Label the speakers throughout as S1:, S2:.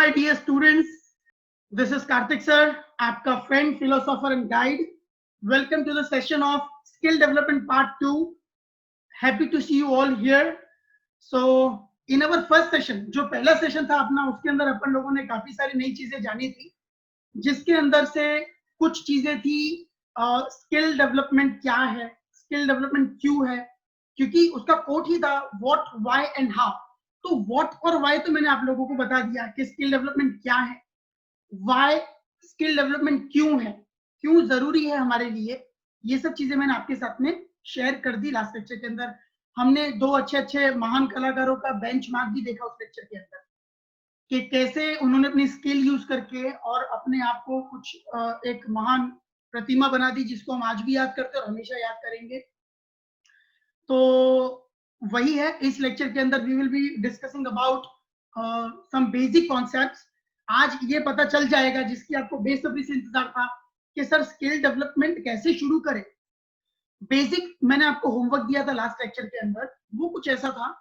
S1: my dear students, this is Karthik sir, आपका friend, philosopher and guide. Welcome to the session of Skill Development Part 2. Happy to see you all here. So in our first session, जो पहला session था अपना, उसके अंदर अपन लोगों ने काफी सारी नई चीजें जानी थी, जिसके अंदर से कुछ चीजें थी स्किल डेवलपमेंट क्या है, स्किल डेवलपमेंट क्यों है, क्योंकि उसका कोट ही था व्हाट, व्हाई एंड हाउ. तो व्हाट और व्हाई तो मैंने आप लोगों को बता दिया कि स्किल डेवलपमेंट क्या है, व्हाई स्किल डेवलपमेंट क्यों है, क्यों जरूरी है हमारे लिए, ये सब चीजें मैंने आपके साथ में शेयर कर दी. लास्ट लेक्चर के अंदर हमने दो अच्छे महान कलाकारों का बेंचमार्क भी देखा उस लेक्चर के अंदर, कि कैसे उन्होंने अपनी स्किल यूज करके और अपने आप को कुछ एक महान प्रतिमा बना दी, जिसको हम आज भी याद करते हैं और हमेशा याद करेंगे. तो वही है, इस लेक्चर के अंदर we will be discussing about some basic concepts. आज ये पता चल जाएगा, जिसकी आपको बेसब्री से इंतजार था, कि सर स्किल डेवलपमेंट कैसे शुरू करें. बेसिक मैंने आपको होमवर्क दिया था लास्ट लेक्चर के अंदर, वो कुछ ऐसा था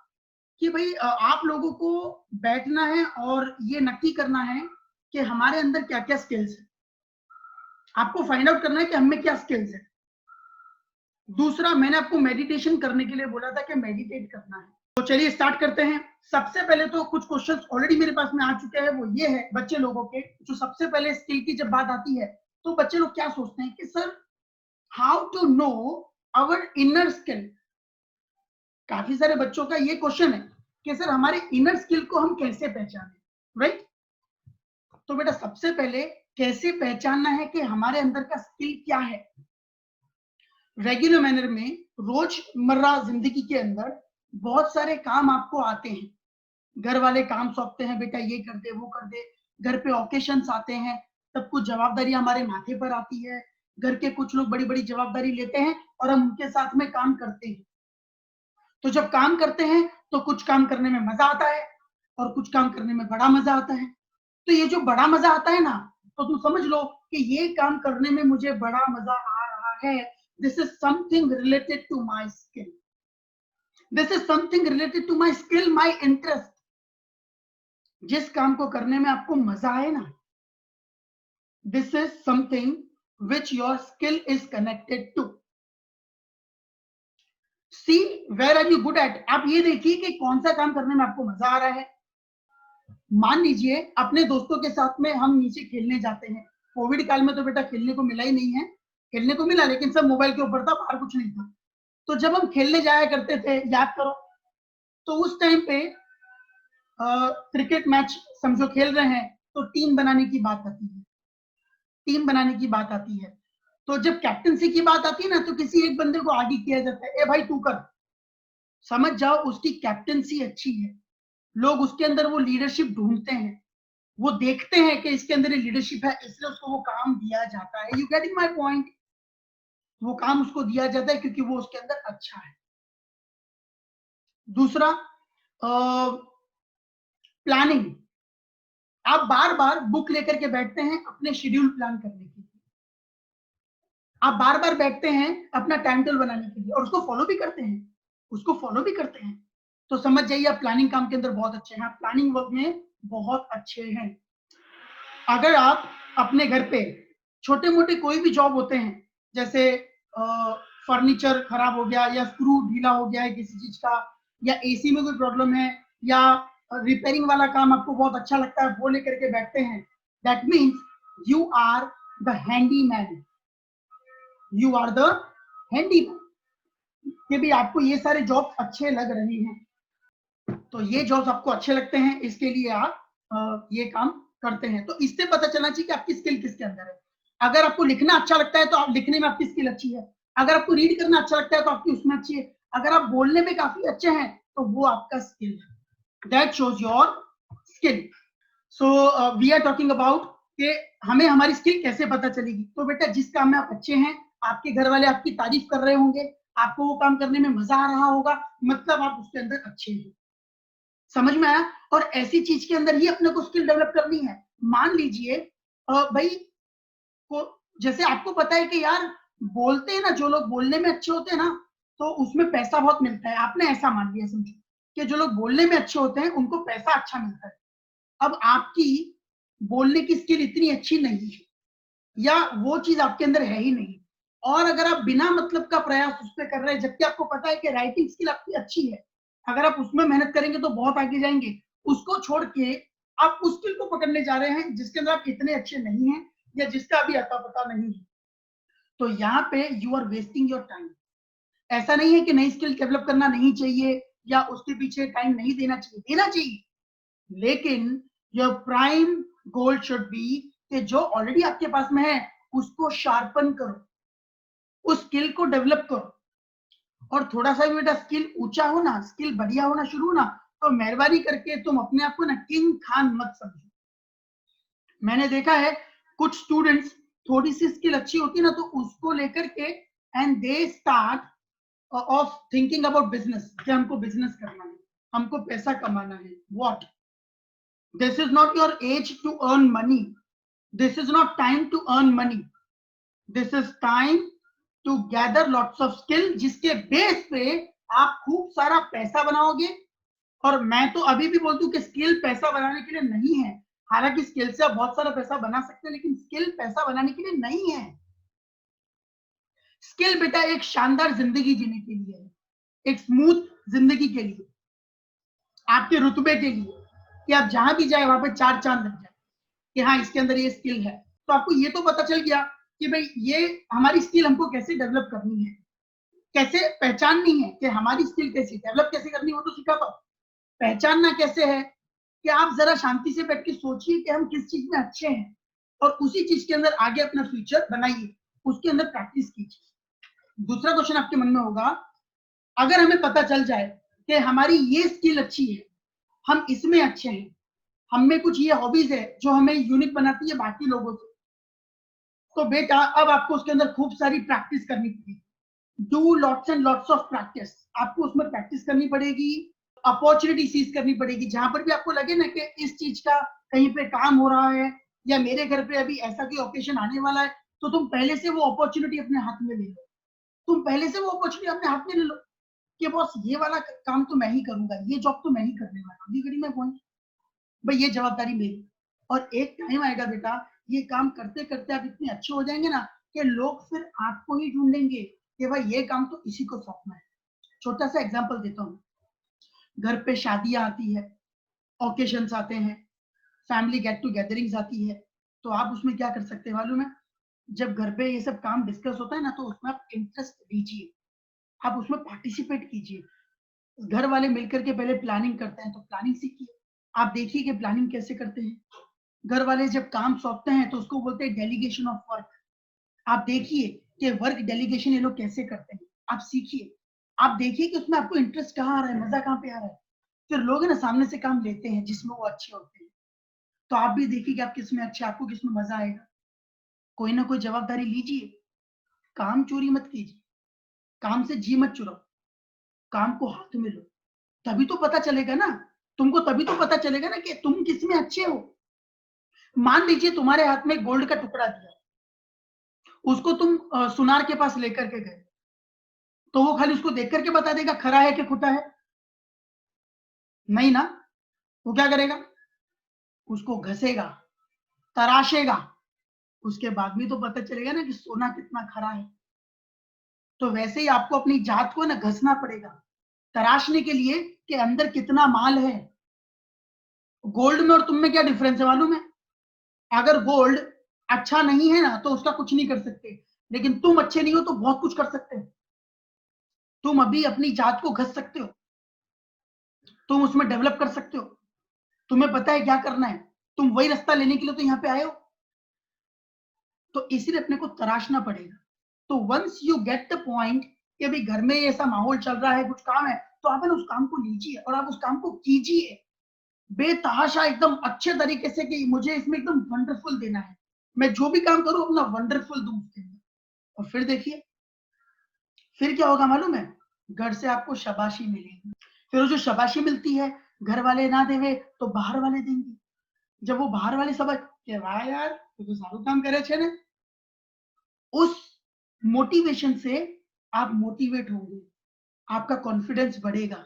S1: कि भाई आप लोगों को बैठना है और ये नक्की करना है कि हमारे अंदर क्या क्या स्किल्स है. आपको फाइंड आउट करना है कि हमें क्या स्किल्स है. दूसरा, मैंने आपको मेडिटेशन करने के लिए बोला था कि मेडिटेट करना है. तो चलिए स्टार्ट करते हैं. सबसे पहले तो कुछ क्वेश्चंस ऑलरेडी मेरे पास में आ चुके हैं. वो ये है बच्चे लोगों के, जो सबसे पहले स्किल की जब बात आती है तो बच्चे लोग क्या सोचते हैं कि sir how to know our inner skill. काफी सारे बच्चों का ये क्वेश्चन है कि सर हमारे इनर स्किल को हम कैसे पहचानें, राइट. तो बेटा सबसे पहले कैसे पहचानना है कि हमारे अंदर का स्किल क्या है. रेगुलर मैनर में रोजमर्रा जिंदगी के अंदर बहुत सारे काम आपको आते हैं. घर वाले काम सौंपते हैं, बेटा ये कर दे वो कर दे. घर पे ओकेशंस आते हैं, तब कुछ जवाबदारी हमारे माथे पर आती है. घर के कुछ लोग बड़ी बड़ी जवाबदारी लेते हैं और हम उनके साथ में काम करते हैं. तो जब काम करते हैं तो कुछ काम करने में मजा आता है और कुछ काम करने में बड़ा मजा आता है. तो ये जो बड़ा मजा आता है ना, तो तुम समझ लो कि ये काम करने में मुझे बड़ा मजा आ रहा है. This is something related to my skill. This is something related to my skill, my interest. जिस काम को करने में आपको मजा आए ना, this is something which your skill is connected to. See where are you good at. आप ये देखिए कि कौन सा काम करने में आपको मजा आ रहा है. मान लीजिए अपने दोस्तों के साथ में हम नीचे खेलने जाते हैं. कोविड काल में तो बेटा खेलने को मिला ही नहीं है. खेलने को मिला लेकिन सब मोबाइल के ऊपर था, बाहर कुछ नहीं था. तो जब हम खेलने जाया करते थे, याद करो, तो उस टाइम पे क्रिकेट मैच समझो खेल रहे हैं तो टीम बनाने की बात आती है. टीम बनाने की बात आती है. तो जब कैप्टनसी की बात आती है ना, तो किसी एक बंदे को आगे किया जाता है, ए भाई तू कर. समझ जाओ उसकी कैप्टनसी अच्छी है. लोग उसके अंदर वो लीडरशिप ढूंढते हैं, वो देखते हैं कि इसके अंदर ये लीडरशिप है, इसलिए उसको वो काम दिया जाता है. You getting my point. वो काम उसको दिया जाता है क्योंकि वो उसके अंदर अच्छा है. दूसरा, प्लानिंग. आप बार बार बुक लेकर के बैठते हैं अपने शेड्यूल प्लान करने के लिए. आप बार बार बैठते हैं अपना टाइम टेबल बनाने के लिए और उसको फॉलो भी करते हैं. तो समझ जाइए आप प्लानिंग काम के अंदर बहुत अच्छे हैं. आप प्लानिंग वर्क में बहुत अच्छे हैं. अगर आप अपने घर पे छोटे मोटे कोई भी जॉब होते हैं, जैसे फर्नीचर खराब हो गया या स्क्रू ढीला हो गया है किसी चीज का, या एसी में कोई प्रॉब्लम है, या रिपेयरिंग वाला काम आपको बहुत अच्छा लगता है, वो लेकर के बैठते हैं, that means you are the handyman. You are the handyman. कि भी आपको ये सारे जॉब अच्छे लग रहे हैं, तो ये जॉब्स आपको अच्छे लगते हैं, इसके लिए आप ये काम करते हैं. तो इससे पता चलना चाहिए कि आपकी स्किल किसके अंदर है. अगर आपको लिखना अच्छा लगता है तो आप लिखने में आपकी स्किल अच्छी है. अगर आपको रीड करना अच्छा लगता है तो आपकी उसमें अच्छी है. अगर आप बोलने में काफी अच्छे हैं तो वो आपका स्किल है. That shows your skill. So we are talking about कि हमें हमारी स्किल कैसे पता चलेगी. तो बेटा जिस काम में आप अच्छे हैं, आपके घर वाले आपकी तारीफ कर रहे होंगे, आपको वो काम करने में मजा आ रहा होगा, मतलब आप उसके अंदर अच्छे हैं. समझ में आया. और ऐसी चीज के अंदर ही अपने को स्किल डेवलप करनी है. मान लीजिए भाई को, जैसे आपको पता है कि यार बोलते हैं ना, जो लोग बोलने में अच्छे होते हैं ना, तो उसमें पैसा बहुत मिलता है. आपने ऐसा मान लिया समझो कि जो लोग बोलने में अच्छे होते हैं उनको पैसा अच्छा मिलता है. अब आपकी बोलने की स्किल इतनी अच्छी नहीं है, या वो चीज आपके अंदर है ही नहीं, और अगर आप बिना मतलब का प्रयास उस पर कर रहे हैं, जबकि आपको पता है कि राइटिंग स्किल आपकी अच्छी है, अगर आप उसमें मेहनत करेंगे तो बहुत आगे जाएंगे, उसको छोड़ के आप उस स्किल को पकड़ने जा रहे हैं जिसके अंदर आप इतने अच्छे नहीं हैं, या जिसका अभी अता पता नहीं है, तो यहाँ पे you are wasting your time. ऐसा नहीं है कि नई स्किल डेवलप करना नहीं चाहिए या उसके पीछे टाइम नहीं देना चाहिए, देना चाहिए, लेकिन your prime goal should be कि जो ऑलरेडी आपके पास में है उसको शार्पन करो, उस स्किल को डेवलप करो। और थोड़ा सा भी बेटा स्किल ऊंचा हो ना, स्किल बढ़िया होना शुरू हो ना, तो मेहरबानी करके तुम अपने आप को ना किंग खान मत समझो। मैंने देखा है कुछ स्टूडेंट्स थोड़ी सी स्किल अच्छी होती है ना, तो उसको लेकर के and they start off thinking about business, कि हमको बिजनेस करना है, हमको पैसा कमाना है। What, this is not your age to earn money, this is not time to earn money, this is time to gather lots of skill, जिसके base पे आप खूब सारा पैसा बनाओगे। और मैं तो अभी भी बोलती हूँ कि स्किल पैसा बनाने के लिए नहीं है, हालांकि स्किल से आप बहुत सारा पैसा बना सकते हैं, लेकिन स्किल पैसा बनाने के लिए नहीं है। स्किल बेटा एक शानदार जिंदगी जीने के लिए है, एक स्मूथ जिंदगी के लिए, आपके रुतबे के लिए, कि आप जहां भी जाए वहां पे चार चांद लग जाए कि हाँ इसके अंदर ये स्किल है। तो आपको ये तो पता चल गया कि भाई ये हमारी स्किल हमको कैसे डेवलप करनी है, कैसे पहचाननी है, कि हमारी स्किल कैसे डेवलप कैसे करनी है, वो तो सीखा। तो पहचानना कैसे है कि आप जरा शांति से बैठ के सोचिए कि हम किस चीज में अच्छे हैं, और उसी चीज के अंदर आगे अपना फ्यूचर बनाइए, उसके अंदर प्रैक्टिस कीजिए। दूसरा क्वेश्चन आपके मन में होगा, अगर हमें पता चल जाए कि हमारी ये स्किल अच्छी है, हम इसमें अच्छे हैं, हम में कुछ ये हॉबीज है जो हमें यूनिक बनाती है बाकी लोगों से, तो बेटा अब आपको उसके अंदर खूब सारी प्रैक्टिस करनी पड़ेगी। Do lots and lots of practice, आपको उसमें प्रैक्टिस करनी पड़ेगी, अपॉर्चुनिटी सीज करनी पड़ेगी। जहां पर भी आपको लगे ना कि इस चीज का कहीं पे काम हो रहा है, या मेरे घर पे अभी ऐसा कोई ओकेजन आने वाला है, तो तुम पहले से वो अपॉर्चुनिटी अपने हाथ में ले लो, तुम पहले से वो अपॉर्चुनिटी अपने हाथ में ले लो कि बॉस ये वाला काम तो मैं ही करूंगा, ये जॉब तो मैं ही करने वाला हूँ, ये घड़ी में पहुंच भाई, ये जवाबदारी मेरी। और एक टाइम आएगा बेटा, ये काम करते करते आप इतने अच्छे हो जाएंगे ना कि लोग फिर आपको ही ढूंढेंगे कि भाई ये काम तो इसी को सौंपना है। छोटा सा एग्जांपल देता हूँ, घर पे शादियां आती है, ओकेशंस आते हैं, फैमिली गेट टूगेदरिंग्स आती है, तो आप उसमें क्या कर सकते हैं मालूम है, जब घर पे ये सब काम डिस्कस होता है ना, तो उसमें आप इंटरेस्ट दीजिए, आप उसमें पार्टिसिपेट कीजिए। घर वाले मिलकर के पहले प्लानिंग करते हैं तो प्लानिंग सीखिए, आप देखिए कि प्लानिंग कैसे करते हैं। घर वाले जब काम सौंपते हैं तो उसको बोलते हैं डेलीगेशन ऑफ वर्क, आप देखिए कि वर्क डेलीगेशन ये लोग कैसे करते हैं, आप सीखिए, आप देखिए कि उसमें आपको इंटरेस्ट कहाँ आ रहा है, मजा कहाँ पे आ रहा है। फिर लोग है ना सामने से काम लेते हैं जिसमें वो अच्छे होते हैं, तो आप भी देखिए कि आप किसमें अच्छे, आपको किसमें मजा आएगा। कोई ना कोई जवाबदारी लीजिए, काम चोरी मत कीजिए, काम से जी मत चुराओ, काम को हाथ में लो, तभी तो पता चलेगा ना, तुमको तभी तो पता चलेगा ना कि तुम किसमें अच्छे हो। मान लीजिए तुम्हारे हाथ में गोल्ड का टुकड़ा दिया, उसको तुम सुनार के पास लेकर के गए, तो वो खाली उसको देख करके बता देगा खरा है कि खोटा है? नहीं ना, वो क्या करेगा, उसको घसेगा, तराशेगा, उसके बाद भी तो पता चलेगा ना कि सोना कितना खरा है। तो वैसे ही आपको अपनी जात को ना घसना पड़ेगा, तराशने के लिए कि अंदर कितना माल है। गोल्ड में और तुम में क्या डिफरेंस है मालूम है? अगर गोल्ड अच्छा नहीं है ना तो उसका कुछ नहीं कर सकते, लेकिन तुम अच्छे नहीं हो तो बहुत कुछ कर सकते हो। तुम अभी अपनी जात को घस सकते हो, तुम उसमें डेवलप कर सकते हो, तुम्हें पता है क्या करना है, तुम वही रास्ता लेने के लिए तो यहाँ पे आए हो। तो इसीलिए अपने को तराशना पड़ेगा। तो once you get the point कि अभी घर में ऐसा माहौल चल रहा है, कुछ काम है, तो आप उस काम को लीजिए और आप उस काम को कीजिए बेतहाशा, एकदम अच्छे तरीके से, कि मुझे इसमें एकदम वंडरफुल देना है, मैं जो भी काम करूं अपना वंडरफुल दूं उसके अंदर। और फिर देखिए फिर क्या होगा मालूम है, घर से आपको शाबाशी मिलेगी। फिर वो जो शाबाशी मिलती है, घर वाले ना देवे तो बाहर वाले देंगे। जब वो बाहर वाले समझ के वाह यार तो सारू काम करे छे ने, उस मोटिवेशन से आप मोटिवेट होंगे, आपका कॉन्फिडेंस बढ़ेगा,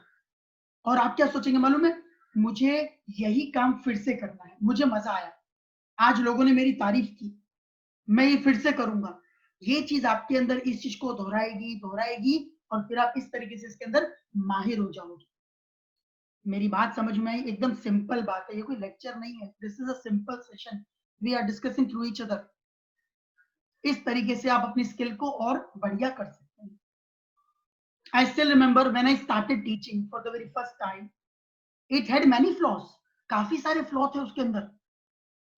S1: और आप क्या सोचेंगे मालूम है, मुझे यही काम फिर से करना है, मुझे मजा आया। आज लोगों ने मेरी तारीफ की, मैं ये फिर से करूंगा। ये चीज आपके अंदर इस चीज को दोहराएगी और फिर आप इस तरीके से इसके अंदर माहिर हो जाओगे। मेरी बात समझ में आई? एकदम सिंपल बात है, ये कोई लेक्चर नहीं है। This is a simple session, we are discussing through each other. इस तरीके से आप अपनी स्किल को और बढ़िया कर सकते हैं। I still remember when I started teaching for the very first time, it had many flaws. काफी सारे फ्लॉ थे उसके अंदर।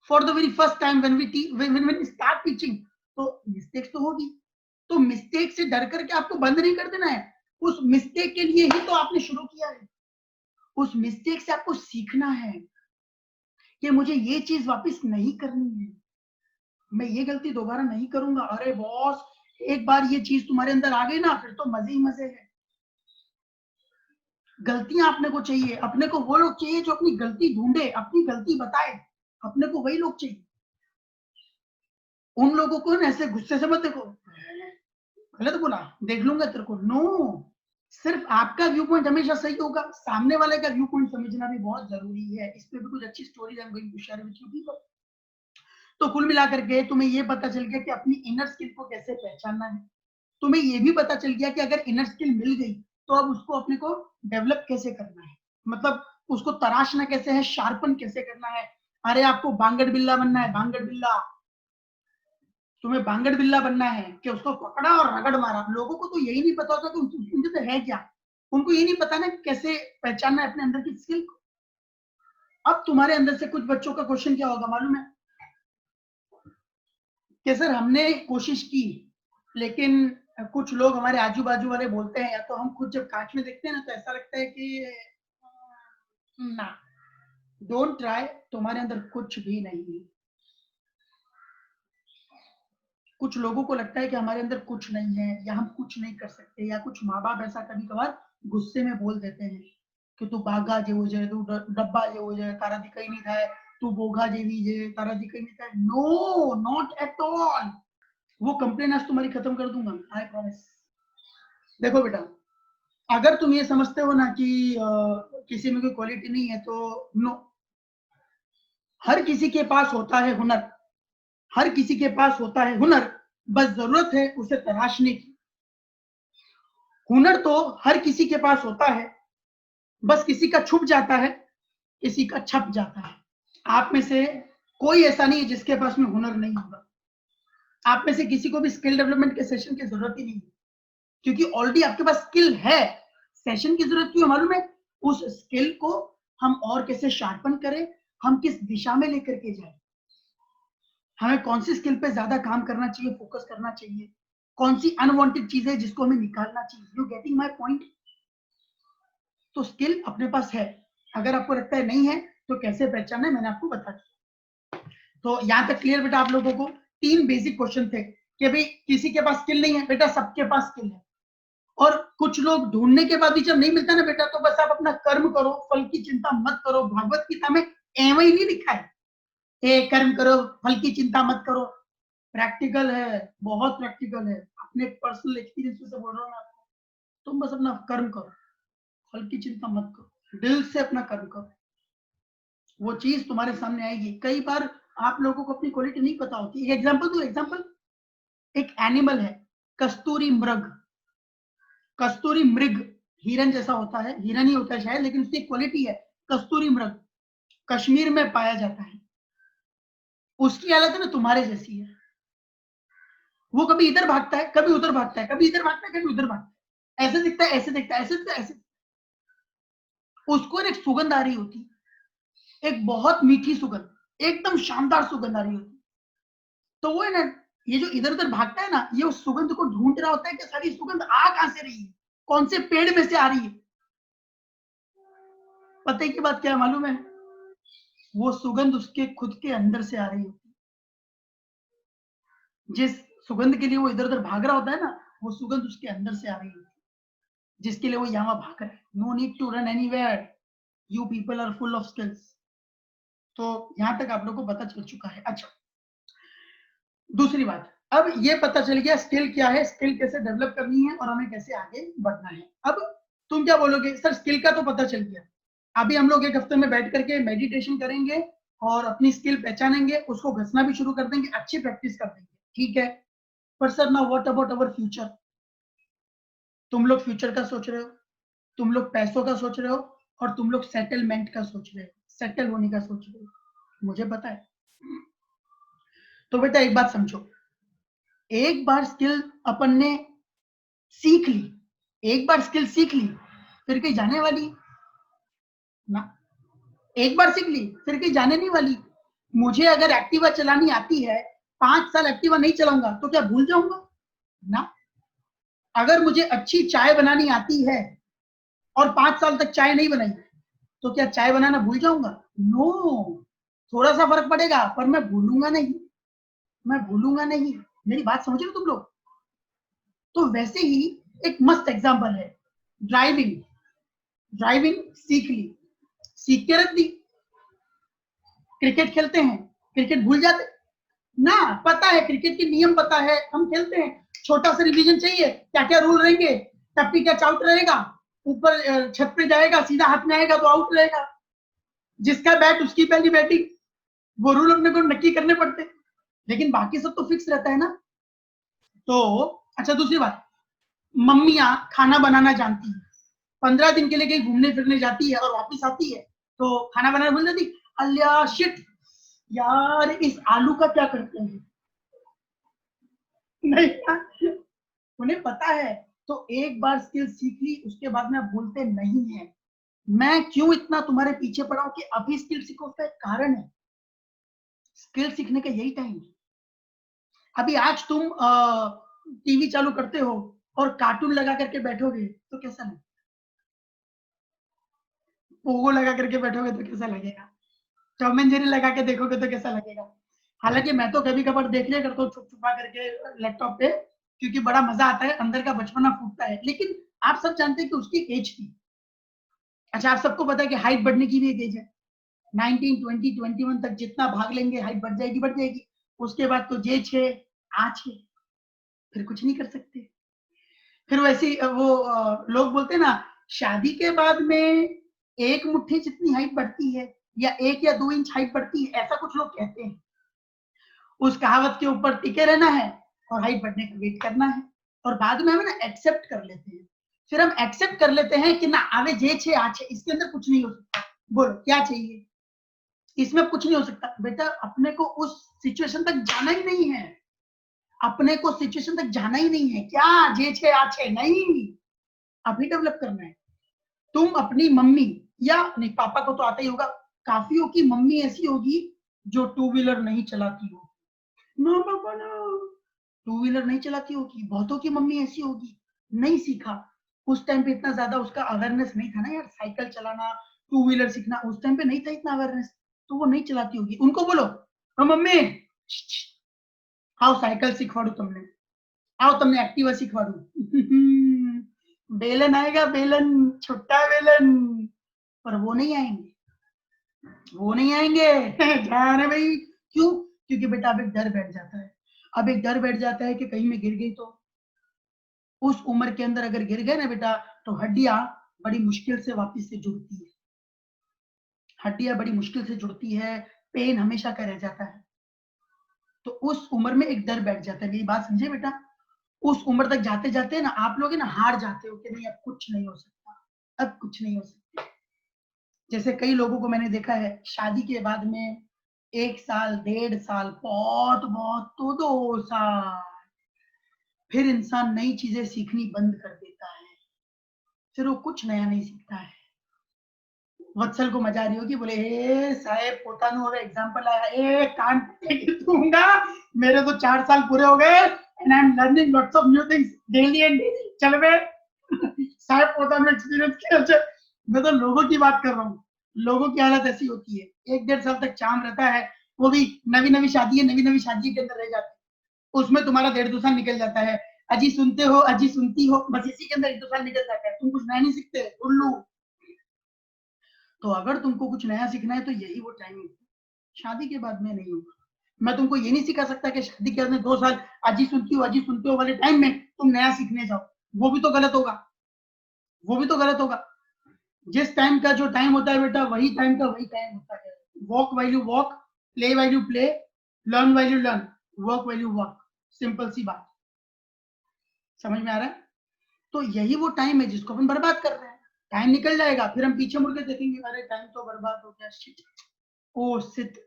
S1: For the very first time when we start teaching, तो मिस्टेक्स तो होगी, तो मिस्टेक से डर करके आपको बंद नहीं कर देना है। उस मिस्टेक के लिए ही तो आपने शुरू किया है। उस मिस्टेक से आपको सीखना है कि मुझे ये चीज वापस नहीं करनी है, मैं ये गलती दोबारा नहीं करूंगा। अरे बॉस, एक बार ये चीज तुम्हारे अंदर आ गई ना, फिर तो मजे ही मजे है। गलतियां अपने को चाहिए, अपने को वो लोग चाहिए जो अपनी गलती ढूंढे, अपनी गलती बताए, अपने को वही लोग चाहिए। उन लोगों को ऐसे गुस्से से मत देखो, गलत बोला देख लूंगा तेरे को। नो, सिर्फ आपका व्यू पॉइंट हमेशा सही होगा, सामने वाले का व्यू पॉइंट समझना भी बहुत जरूरी है। इस पे भी कुछ अच्छी stories I am going to share with you people. तो कुल मिलाकर के तुम्हें ये पता चल गया कि अपनी इनर स्किल को कैसे पहचानना है। तुम्हें ये भी पता चल गया कि अगर इनर स्किल मिल गई तो अब उसको अपने को डेवलप कैसे करना है, मतलब उसको तराशना कैसे है, शार्पन कैसे करना है। अरे आपको बांगड़ बिल्ला बनना है, बांगड़ बिल्ला, तुम्हें बांगड़ बिल्ला बनना है कि उसको पकड़ा और रगड़ मारा। लोगों को तो यही नहीं पता होता कि उनके अंदर है क्या, उनको ये नहीं पता ना कैसे पहचानना है अपने अंदर की स्किल को। अब तुम्हारे अंदर से कुछ बच्चों का क्वेश्चन क्या होगा मालूम है कि सर हमने कोशिश की, लेकिन कुछ लोग हमारे आजू बाजू वाले बोलते हैं, या तो हम खुद जब कांच में देखते हैं ना तो ऐसा लगता है कि ना, डोंट ट्राई, तुम्हारे अंदर कुछ भी नहीं है। कुछ लोगों को लगता है कि हमारे अंदर कुछ नहीं है, या हम कुछ नहीं कर सकते, या कुछ माँ बाप ऐसा कभी कभार गुस्से में बोल देते हैं कि तू बागा जेवो जे, तू डब्बा जेवो जे, तारा दिखाई नहीं था, तू बोगा जेवी जे, तारा दिखाई नहीं था। No, not at all. वो कंप्लेन आज तुम्हारी खत्म कर दूंगा, आई प्रॉमिस। देखो बेटा, अगर तुम ये समझते हो ना कि किसी में कोई क्वालिटी नहीं है, तो नो, हर किसी के पास होता है हुनर, हर किसी के पास होता है हुनर, बस जरूरत है उसे तराशने की। हुनर तो हर किसी के पास होता है, बस किसी का छुप जाता है, किसी का छप जाता है। आप में से कोई ऐसा नहीं है जिसके पास में हुनर नहीं होगा। आप में से किसी को भी स्किल डेवलपमेंट के सेशन की जरूरत ही नहीं है, क्योंकि ऑलरेडी आपके पास स्किल है। सेशन की जरूरत क्यों मालूम है? उस स्किल को हम और कैसे शार्पन करें, हम किस दिशा में लेकर के जाए, हमें कौन सी स्किल पे ज्यादा काम करना चाहिए, फोकस करना चाहिए, कौन सी अनवांटेड चीज है जिसको हमें निकालना चाहिए। You getting my point? तो स्किल अपने पास है, अगर आपको लगता है नहीं है तो कैसे पहचानना है मैंने आपको बता दिया। तो यहाँ तक क्लियर बेटा? आप लोगों को 3 बेसिक क्वेश्चन थे कि भाई किसी के पास स्किल नहीं है बेटा, सबके पास स्किल है। और कुछ लोग ढूंढने के बाद भी जब नहीं मिलता ना बेटा, तो बस आप अपना कर्म करो, फल की चिंता मत करो। भगवत गीता में एवं ही नहीं लिखा है ए कर्म करो फल की चिंता मत करो। प्रैक्टिकल है, बहुत प्रैक्टिकल है, अपने पर्सनल एक्सपीरियंस से बोल रहा हूँ मैं आपको। तुम बस अपना कर्म करो, फल की चिंता मत करो, दिल से अपना कर्म करो, वो चीज तुम्हारे सामने आएगी। कई बार आप लोगों को अपनी क्वालिटी नहीं पता होती। एक एग्जांपल दो, एग्जांपल, एक एनिमल है कस्तूरी मृग। कस्तूरी मृग हिरन जैसा होता है, हिरन ही होता है शायद, लेकिन उसकी क्वालिटी है कस्तूरी मृग, कश्मीर में पाया जाता है। उसकी हालत है ना तुम्हारे जैसी है। वो कभी इधर भागता है, कभी उधर भागता है, कभी इधर भागता है, कभी उधर भागता है, ऐसे दिखता है, ऐसे दिखता है, ऐसे दिखता है, ऐसे। उसको एक सुगंध आ रही होती, एक बहुत मीठी सुगंध, एकदम शानदार सुगंध आ रही होती। तो वो है ना, ये जो इधर उधर भागता है ना, ये उस सुगंध को ढूंढ रहा होता है कि सारी सुगंध आ कहां से रही है, कौन से पेड़ में से आ रही है। पता की बात क्या है मालूम है? वो सुगंध उसके खुद के अंदर से आ रही होती है। जिस सुगंध के लिए वो इधर उधर भाग रहा होता है ना, वो सुगंध उसके अंदर से आ रही होती है, जिसके लिए वो यहाँ भाग रहा है। No need to run anywhere, you people are full of skills. तो यहां तक आप लोग को पता चल चुका है। अच्छा, दूसरी बात, अब ये पता चल गया स्किल क्या है, स्किल कैसे डेवलप करनी है और हमें कैसे आगे बढ़ना है। अब तुम क्या बोलोगे, सर स्किल का तो पता चल गया, अभी हम लोग एक हफ्ते में बैठ करके मेडिटेशन करेंगे और अपनी स्किल पहचानेंगे, उसको घसना भी शुरू कर देंगे, अच्छी प्रैक्टिस कर देंगे, ठीक है। पर सर ना व्हाट अबाउट अवर फ्यूचर? तुम लोग फ्यूचर का सोच रहे हो, तुम लोग पैसों का सोच रहे हो, और तुम लोग सेटलमेंट का सोच रहे हो, सेटल होने का सोच रहे हो, मुझे पता है। तो बेटा एक बात समझो, एक बार स्किल अपन ने सीख ली, एक बार स्किल सीख ली, फिर कहीं जाने वाली ना। एक बार सीख ली फिर कहीं जाने नहीं वाली। मुझे अगर एक्टिवा चलानी आती है, 5 साल एक्टिवा नहीं चलाऊंगा तो क्या भूल जाऊंगा ना? अगर मुझे अच्छी चाय बनानी आती है और 5 साल तक चाय नहीं बनाई तो क्या चाय बनाना भूल जाऊंगा? नो, थोड़ा सा फर्क पड़ेगा, पर मैं भूलूंगा नहीं, मैं भूलूंगा नहीं। मेरी बात समझ रहे हो तुम लोग? तो वैसे ही एक मस्त एग्जांपल है, ड्राइविंग। ड्राइविंग सीख ली, सीख के रख दी। क्रिकेट खेलते हैं, क्रिकेट भूल जाते ना, पता है क्रिकेट के नियम, पता है, हम खेलते हैं, छोटा सा रिवीजन चाहिए, क्या क्या रूल रहेंगे, टप्पी कैच आउट रहेगा, ऊपर छत पे जाएगा सीधा हाथ में आएगा तो आउट रहेगा, जिसका बैट उसकी पहली बैटिंग, वो रूल अपने को नक्की करने पड़ते, लेकिन बाकी सब तो फिक्स रहता है ना। तो अच्छा, दूसरी बात, मम्मियां खाना बनाना जानती है, 15 दिन के लिए कहीं घूमने फिरने जाती है और वापस आती है तो खाना बनाना भूल जाती, अल्लाह शिट यार इस आलू का क्या करते हैं, नहीं, उन्हें पता है। तो एक बार स्किल सीख ली, उसके बाद में भूलते नहीं है। मैं क्यों इतना तुम्हारे पीछे पड़ा हूं कि अभी स्किल सीखो, उसका एक कारण है। स्किल सीखने का यही टाइम है। अभी आज तुम टीवी चालू करते हो और कार्टून लगा करके बैठोगे तो कैसा लगेगा? पोगो लगा करके बैठोगे तो कैसा लगेगा? टॉम एंड जेरी लगा के देखोगे तो कैसा लगेगा? हालांकि मैं तो कभी कभार देख लिया करता हूँ छुप छुपा करके लैपटॉप पे, क्योंकि बड़ा मजा आता है, अंदर का बचपना फूटता है। लेकिन आप सब जानते हैं कि उसकी एज थी। अच्छा, आप सबको पता है कि हाइट बढ़ने की भी एक एज है, 19, 20, 21 तक जितना भाग लेंगे हाइट बढ़ जाएगी, बढ़ जाएगी। उसके बाद तो जे 6 आ 6, फिर कुछ नहीं कर सकते। फिर वैसी लोग बोलते हैं ना, शादी के बाद में 1 मुट्ठी जितनी हाइट बढ़ती है या 1 या 2 इंच हाइट बढ़ती है, ऐसा कुछ लोग कहते हैं। उस कहावत के ऊपर टिके रहना है और हाइट बढ़ने का वेट करना है, और बाद में हमें ना एक्सेप्ट कर लेते हैं। फिर हम एक्सेप्ट कर लेते हैं कि ना आवे जे 6 आ 6, इसके अंदर कुछ नहीं हो सकता, बोलो क्या चाहिए, इसमें कुछ नहीं हो सकता। बेटा अपने को उस सिचुएशन तक जाना ही नहीं है, अपने को सिचुएशन तक जाना ही नहीं है, क्या जे 6 आ 6 नहीं, अभी डेवलप करना है। तुम अपनी मम्मी, या नहीं पापा को तो आता ही होगा, काफियों की मम्मी ऐसी होगी जो 2 व्हीलर नहीं चलाती हो, ना पापा ना, 2 व्हीलर नहीं चलाती होगी। बहुतों की मम्मी ऐसी होगी, नहीं सीखा, उस टाइम पे इतना ज्यादा उसका अवेयरनेस नहीं था ना यार, साइकिल चलाना, 2 व्हीलर सीखना उस टाइम पे नहीं था इतना अवेयरनेस, तो वो नहीं चलाती होगी। उनको बोलो मम्मी आओ साइकिल सिखवाड़ू तुमने, आओ तुमने एक्टिवा सिखवाड़ू बेलन आएगा, बेलन, छुट्टा बेलन, पर वो नहीं आएंगे, वो नहीं आएंगे ध्यान है भाई। क्यों? क्योंकि बेटा अब एक डर बैठ जाता है, अब एक डर बैठ जाता है कि कहीं मैं गिर गई तो। उस उम्र के अंदर अगर गिर गए ना बेटा, तो हड्डियां बड़ी मुश्किल से वापस से जुड़ती है, हड्डियां बड़ी मुश्किल से जुड़ती है, पेन हमेशा का रह जाता है। तो उस उम्र में एक डर बैठ जाता है, मेरी बात समझे बेटा। उस उम्र तक जाते जाते ना आप लोग ना हार जाते हो कि नहीं अब कुछ नहीं हो सकता, अब कुछ नहीं हो सकता। जैसे कई लोगों को मैंने देखा है शादी के बाद में 1 साल 1.5 साल, बहुत बहुत तो 2 साल, फिर इंसान नई चीजें सीखनी बंद कर देता है, फिर वो कुछ नया नहीं सीखता है। वत्सल को मजा आ रही होगी, बोले ए साहेब पोतानु હવે एग्जांपल आया, ए कान पकड़ दूंगा, मेरे तो 4 साल पूरे हो गए and I am learning lots of new things daily and daily, चल बे साहेब पोतानु एक्सपीरियंस किया। मैं तो लोगों की बात कर रहा हूँ, लोगों की हालत ऐसी होती है, 1-1.5 साल तक चाम रहता है, वो भी नवी नवी शादी है, नवी नवी शादी के अंदर रह जाती है, उसमें तुम्हारा 1.5-2 साल निकल जाता है, अजी सुनते हो अजी सुनती हो, बस इसी के अंदर 1-2 साल निकल जाता है, तुम कुछ नया नहीं सीखते उल्लू। तो अगर तुमको कुछ नया सीखना है तो यही वो टाइम है, शादी के बाद में नहीं होगा। मैं तुमको ये नहीं सिखा सकता कि शादी के बाद में 2 साल अजी सुनती हो वाले टाइम में तुम नया सीखने जाओ, वो भी तो गलत होगा, वो भी तो गलत होगा। जिस टाइम का जो टाइम होता है बेटा, वही टाइम का वही टाइम होता है, walk while you walk, play while you play, learn while you learn, work while you work. Simple सी बात, समझ में आ रहा है? तो यही वो टाइम है जिसको अपन बर्बाद कर रहे हैं। टाइम निकल जाएगा, फिर हम पीछे मुड़ के देखेंगे, अरे टाइम तो बर्बाद हो गया, शिट, ओ शिट,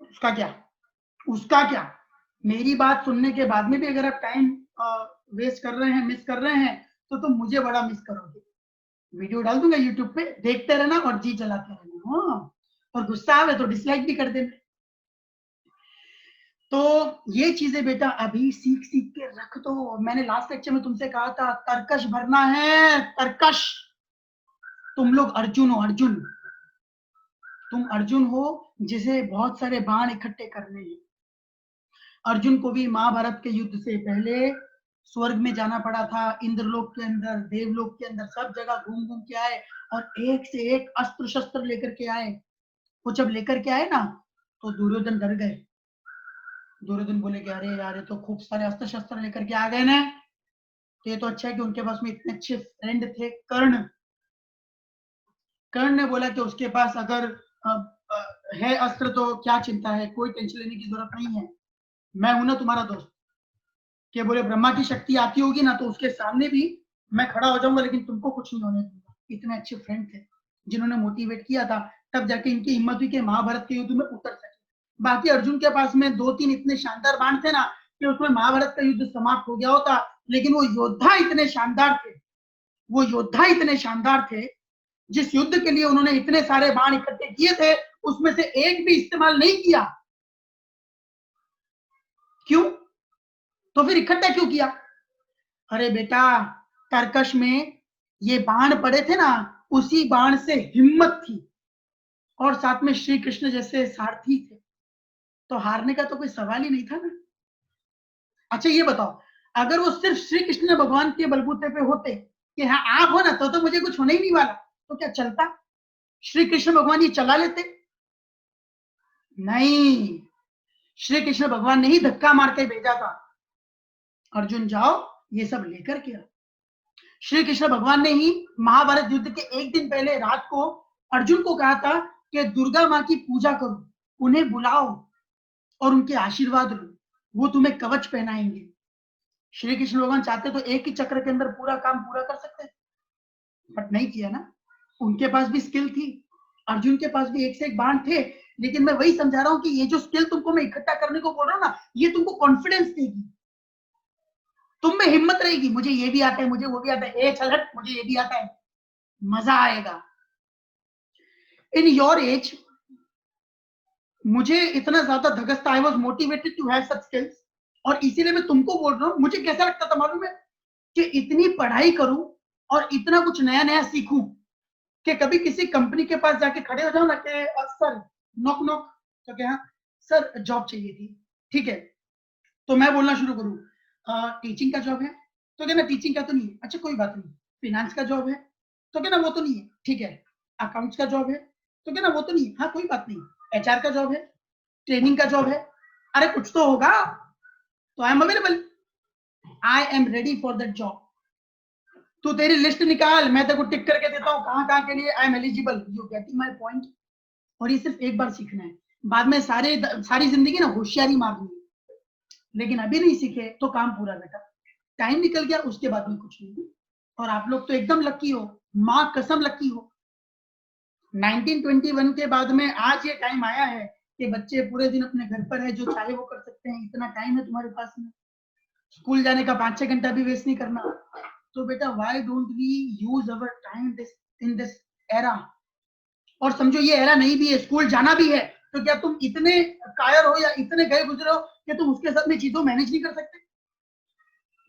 S1: उसका क्या, उसका क्या। मेरी बात सुनने के बाद में भी अगर आप टाइम वेस्ट कर रहे हैं, मिस कर रहे हैं, तो मुझे बड़ा मिस करोगे। वीडियो डाल दूंगा यूट्यूब पे, देखते रहना और जी चलाते रहना। हाँ, और गुस्सा आवे तो डिसलाइक भी कर देना। तो ये चीजें बेटा अभी सीख सीख के रख दो। मैंने लास्ट लेक्चर में तुमसे कहा था तरकश भरना है, तरकश। तुम लोग अर्जुन हो, अर्जुन। तुम अर्जुन हो जिसे बहुत सारे बाण इकट्ठे करने हैं। अर्जुन को भी महाभारत के युद्ध से पहले स्वर्ग में जाना पड़ा था, इंद्रलोक के अंदर, देवलोक के अंदर, सब जगह घूम घूम के आए और एक से एक अस्त्र शस्त्र लेकर के आए। वो जब लेकर के आए ना, तो दुर्योधन डर गए। दुर्योधन बोले कि अरे यार, ये तो खूब सारे अस्त्र शस्त्र लेकर के आ गए ना। तो ये तो अच्छा है कि उनके पास में इतने अच्छे फ्रेंड थे, कर्ण। कर्ण ने बोला कि उसके पास अगर है अस्त्र तो क्या चिंता है, कोई टेंशन लेने की जरूरत नहीं है, मैं हूं ना तुम्हारा दोस्त। कि बोले ब्रह्मा की शक्ति आती होगी ना तो उसके सामने भी मैं खड़ा हो जाऊंगा, लेकिन तुमको कुछ नहीं होने दूंगा। इतने अच्छे फ्रेंड थे जिन्होंने मोटिवेट किया था, तब जाके इनकी हिम्मत हुई कि महाभारत के युद्ध में उतर सके। बाकी अर्जुन के पास में 2-3 इतने शानदार बाण थे ना कि उसमें महाभारत का युद्ध समाप्त हो गया होता। लेकिन वो योद्धा इतने शानदार थे, वो योद्धा इतने शानदार थे, जिस युद्ध के लिए उन्होंने इतने सारे बाण इकट्ठे किए थे, उसमें से एक भी इस्तेमाल नहीं किया। क्यों? तो फिर इकट्ठा क्यों किया? अरे बेटा, तरकश में ये बाण पड़े थे ना, उसी बाण से हिम्मत थी, और साथ में श्री कृष्ण जैसे सारथी थे, तो हारने का तो कोई सवाल ही नहीं था ना। अच्छा ये बताओ, अगर वो सिर्फ श्री कृष्ण भगवान के बलबूते पे होते कि हाँ आप हो ना, तो मुझे कुछ होने ही नहीं वाला, तो क्या चलता? श्री कृष्ण भगवान ये चला लेते? नहीं, श्री कृष्ण भगवान ने ही धक्का मार के भेजा था, अर्जुन जाओ ये सब लेकर के आओ। श्री कृष्ण भगवान ने ही महाभारत युद्ध के एक दिन पहले रात को अर्जुन को कहा था कि दुर्गा माँ की पूजा करो, उन्हें बुलाओ और उनके आशीर्वाद लो, वो तुम्हें कवच पहनाएंगे। श्री कृष्ण भगवान चाहते तो एक ही चक्र के अंदर पूरा काम पूरा कर सकते, बट नहीं किया ना। उनके पास भी स्किल थी, अर्जुन के पास भी एक से एक बाण थे। लेकिन मैं वही समझा रहा हूँ कि ये जो स्किल तुमको मैं इकट्ठा करने को बोल रहा हूँ ना, ये तुमको कॉन्फिडेंस देगी, तुम में हिम्मत रहेगी, मुझे ये भी आता है, मुझे वो भी आता है, ए चल हट, मुझे ये भी आता है, मजा आएगा। इन योर एज मुझे इतना ज्यादा धगस था, I was motivated to have such skills, और इसीलिए मैं तुमको बोल रहा हूँ। मुझे कैसा लगता था मालूम है, कि इतनी पढ़ाई करूं और इतना कुछ नया नया सीखूं कि कभी किसी कंपनी के पास जाके खड़े हो जाओ ना कि सर नॉक नॉक, तो क्या सर जॉब चाहिए थी, ठीक है, तो मैं बोलना शुरू करूं टीचिंग का जॉब है, तो क्या ना टीचिंग का तो नहीं है, अच्छा कोई बात नहीं। फिनेंस का जॉब है, तो क्या ना वो तो नहीं है, ठीक है। अकाउंट्स का जॉब है, तो क्या ना वो तो नहीं है, हाँ कोई बात नहीं। एचआर का जॉब है, ट्रेनिंग का जॉब है, अरे कुछ तो होगा, तो I am available, I am ready for that job. तू तेरी लिस्ट निकाल, मैं तेरे को टिक करके देता हूँ कहाँ कहाँ के लिए I am eligible. You getting my point? और ये सिर्फ एक बार सीखना है, बाद में सारी जिंदगी ना होशियारी मारनी है। लेकिन अभी नहीं सीखे तो काम पूरा बेटा, टाइम निकल गया उसके बाद में कुछ नहीं। और आप लोग तो एकदम लकी हो, माँ कसम लकी हो। 1921 के बाद में आज ये टाइम आया है कि बच्चे पूरे दिन अपने घर पर है, जो चाहे वो कर सकते हैं। इतना टाइम है तुम्हारे पास में, स्कूल जाने का 5-6 घंटा भी वेस्ट नहीं करना। तो बेटा why don't we use our time in this era. और समझो ये एरा नहीं भी है, स्कूल जाना भी है, तो क्या तुम इतने कायर हो या इतने गए गुजरे हो कि तुम उसके साथ में चीजों मैनेज नहीं कर सकते?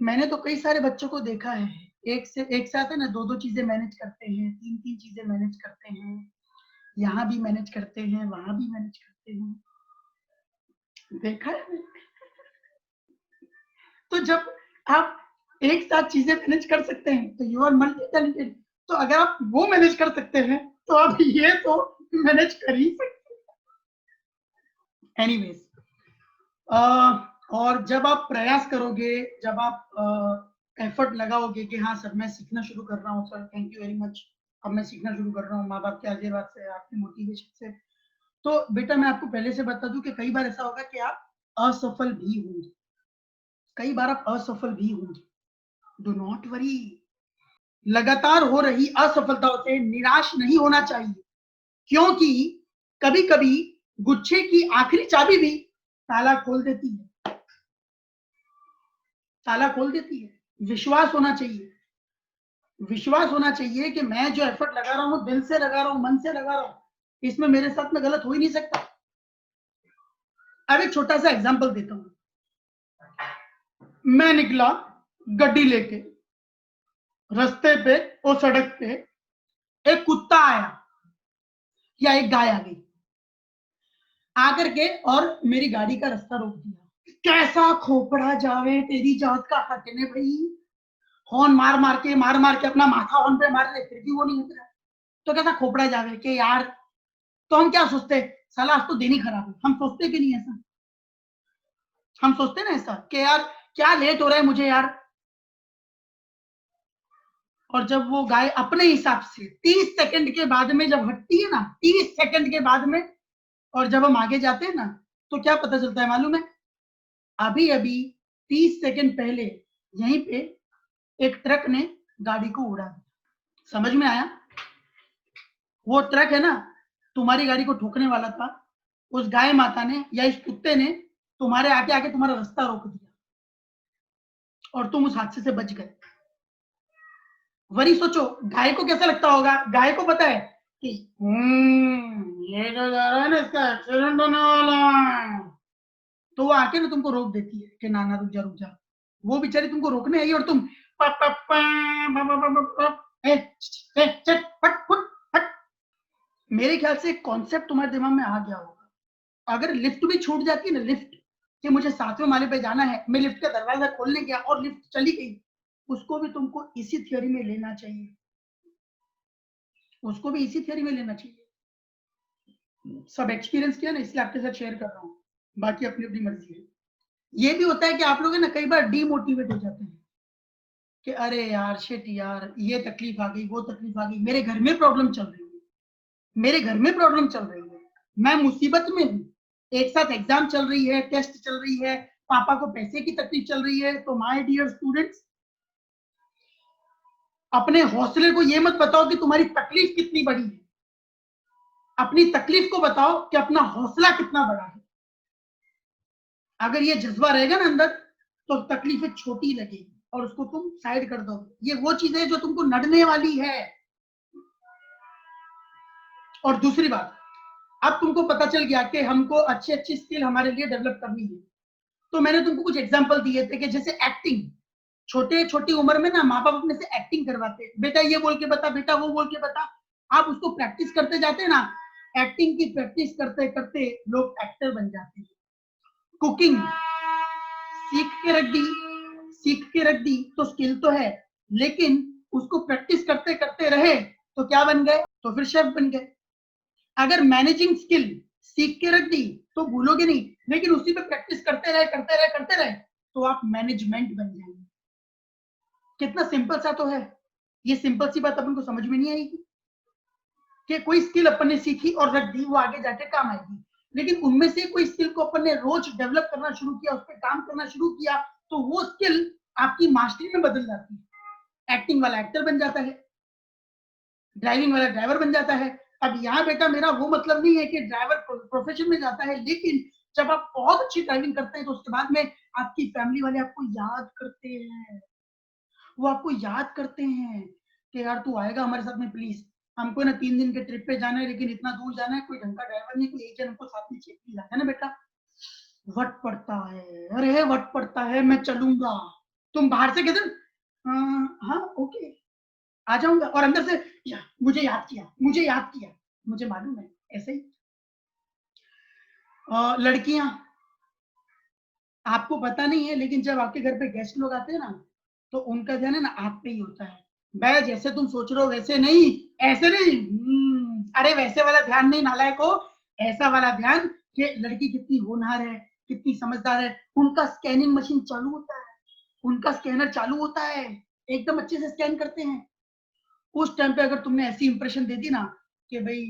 S1: मैंने तो कई सारे बच्चों को देखा है, एक साथ है ना 2-2 चीजें मैनेज करते हैं, 3-3 चीजें मैनेज करते हैं, यहाँ भी मैनेज करते हैं, वहां भी मैनेज करते हैं, देखा है। तो जब आप एक साथ चीजें मैनेज कर सकते हैं तो यू आर मल्टी टैलेंटेड। तो अगर आप वो मैनेज कर सकते हैं तो आप ये तो मैनेज कर ही सकते हैं। एनीवेज, और जब आप प्रयास करोगे, जब आप एफर्ट लगाओगे कि हाँ सर मैं सीखना शुरू कर रहा हूँ, sir thank you very much, अब मैं सीखना शुरू कर रहा हूँ माँ बाप के आशीर्वाद से, आपके मोटिवेशन से, तो बेटा मैं आपको पहले से बता दूं कि कई बार ऐसा होगा कि आप असफल भी होंगे, कई बार आप असफल भी होंगे। डू नॉट वरी, लगातार हो रही असफलताओं से निराश नहीं होना चाहिए, क्योंकि कभी कभी गुच्छे की आखिरी चाबी भी ताला खोल देती है, ताला खोल देती है। विश्वास होना चाहिए, विश्वास होना चाहिए कि मैं जो एफर्ट लगा रहा हूं दिल से लगा रहा हूं, मन से लगा रहा हूं, इसमें मेरे साथ में गलत हो ही नहीं सकता। अब एक छोटा सा एग्जांपल देता हूं। मैं निकला गड्डी लेके, रास्ते पे और सड़क पे एक कुत्ता आया या एक गाय आ गई, आकर के और मेरी गाड़ी का रास्ता रोक दिया। कैसा खोपड़ा जावे तेरी जात का हटने भाई, हॉर्न मार मार के अपना माथा हॉर्न पे मार ले, फिर भी वो नहीं उतरा। तो कैसा खोपड़ा जावे कि यार, तो हम क्या सोचते, साला आज तो दिन ही खराब है। हम सोचते कि नहीं ऐसा, हम सोचते ना ऐसा कि यार क्या लेट हो रहा है मुझे यार। और जब वो गाय अपने हिसाब से 30 सेकंड के बाद में जब हटती है ना, 30 सेकंड के बाद में, और जब हम आगे जाते हैं ना, तो क्या पता चलता है मालूम है, अभी अभी 30 सेकंड पहले यहीं पे एक ट्रक ने गाड़ी को उड़ा दिया। समझ में आया? वो ट्रक है ना, तुम्हारी गाड़ी को ठोकने वाला था, उस गाय माता ने या इस कुत्ते ने तुम्हारे आगे आके तुम्हारा रास्ता रोक दिया और तुम उस हादसे से बच गए। वही सोचो गाय को कैसा लगता होगा। गाय को पता है कि ये जो जा रहा है ना, इसका एक्सीडेंट होने वाला है, तो वो आके ना तुमको रोक देती है कि नाना रुक जा रुक जा। वो बेचारी तुमको रोकने आई और तुम पप पप पप, चट फट फुट फट। मेरे ख्याल से एक कॉन्सेप्ट तुम्हारे दिमाग में आ गया होगा। अगर लिफ्ट भी छूट जाती है ना, लिफ्ट कि मुझे 7वें माले पे जाना है, मैं लिफ्ट का दरवाजा खोलने गया और लिफ्ट चली गई, उसको भी तुमको इसी थियोरी में लेना चाहिए, उसको भी इसी थियोरी में लेना चाहिए। सब एक्सपीरियंस किया ना, इसलिए आपके साथ शेयर कर रहा हूँ, बाकी अपनी अपनी मर्जी है। ये भी होता है कि आप लोग है ना कई बार डीमोटिवेट हो जाते हैं कि अरे यार शिट यार, ये तकलीफ आ गई, वो तकलीफ आ गई, मेरे घर में प्रॉब्लम चल रही है, मेरे घर में प्रॉब्लम चल रही है, मैं मुसीबत में हूँ, एक साथ एग्जाम चल रही है, टेस्ट चल रही है, पापा को पैसे की तकलीफ चल रही है। तो माय डियर स्टूडेंट्स, अपने हौसले को ये मत बताओ कि तुम्हारी तकलीफ कितनी बड़ी है, अपनी तकलीफ को बताओ कि अपना हौसला कितना बड़ा है। अगर ये जज्बा रहेगा ना अंदर, तो तकलीफें छोटी लगेगी और उसको तुम साइड कर दोगे। ये वो चीज है जो तुमको नड़ने वाली है। और दूसरी बात, अब तुमको पता चल गया कि हमको अच्छी अच्छी स्किल हमारे लिए डेवलप करनी है, तो मैंने तुमको कुछ एग्जांपल दिए थे कि जैसे एक्टिंग, छोटे छोटी उम्र में ना माँ बाप अपने से एक्टिंग करवाते, बेटा ये बोल के बता, बेटा वो बोल के बता। आप उसको प्रैक्टिस करते जाते हैं ना, एक्टिंग की प्रैक्टिस करते करते लोग एक्टर बन जाते हैं। कुकिंग सीख के रख दी, सीख के रख दी तो स्किल तो है, लेकिन उसको प्रैक्टिस करते करते रहे तो क्या बन गए, तो फिर शेफ बन गए। अगर मैनेजिंग स्किल सीख के रख दी तो भूलोगे नहीं, लेकिन उसी पे प्रैक्टिस करते रहे करते रहे करते रहे तो आप मैनेजमेंट बन जाएंगे। कितना सिंपल सा तो है। ये सिंपल सी बात अपन को समझ में नहीं आएगी कि कोई स्किल अपन ने सीखी और रख दी, वो आगे जाके काम आएगी, लेकिन उनमें से कोई स्किल को अपन ने रोज डेवलप करना शुरू किया, उस पर काम करना शुरू किया, तो वो स्किल आपकी मास्टरी में बदल जाती है। एक्टिंग वाला एक्टर बन जाता है, ड्राइविंग वाला ड्राइवर बन जाता है। अब यहाँ बेटा मेरा वो मतलब नहीं है कि ड्राइवर प्रोफेशन में जाता है, लेकिन जब आप बहुत अच्छी ड्राइविंग करते हैं तो उसके बाद में आपकी फैमिली वाले आपको याद करते हैं, वो आपको याद करते हैं कि यार तू आएगा हमारे साथ में प्लीज, हमको ना 3 दिन के ट्रिप पे जाना है, लेकिन इतना दूर जाना है, कोई ढंग का ड्राइवर नहीं, कोई एक जन हमको साथ में चाहिए प्लीज, है ना बेटा। वट पड़ता है, अरे वट पड़ता है, मैं चलूंगा। तुम बाहर से कहते हाँ ओके आ जाऊंगा, और अंदर से मुझे याद किया, मुझे याद किया, मुझे मालूम है ऐसे ही। लड़कियां, आपको पता नहीं है, लेकिन जब आपके घर पे गेस्ट लोग आते हैं ना, तो उनका ध्यान है ना आप पे ही होता है। भाई जैसे तुम सोच रहे हो वैसे नहीं, ऐसे नहीं, अरे वैसे वाला ध्यान नहीं नालायक हो, ऐसा वाला ध्यान कि लड़की कितनी होनहार है, कितनी समझदार है। उनका स्कैनिंग मशीन चालू होता है, उनका स्कैनर चालू होता है, एकदम अच्छे से स्कैन करते हैं। उस टाइम पे अगर तुमने ऐसी इंप्रेशन दे दी ना कि भाई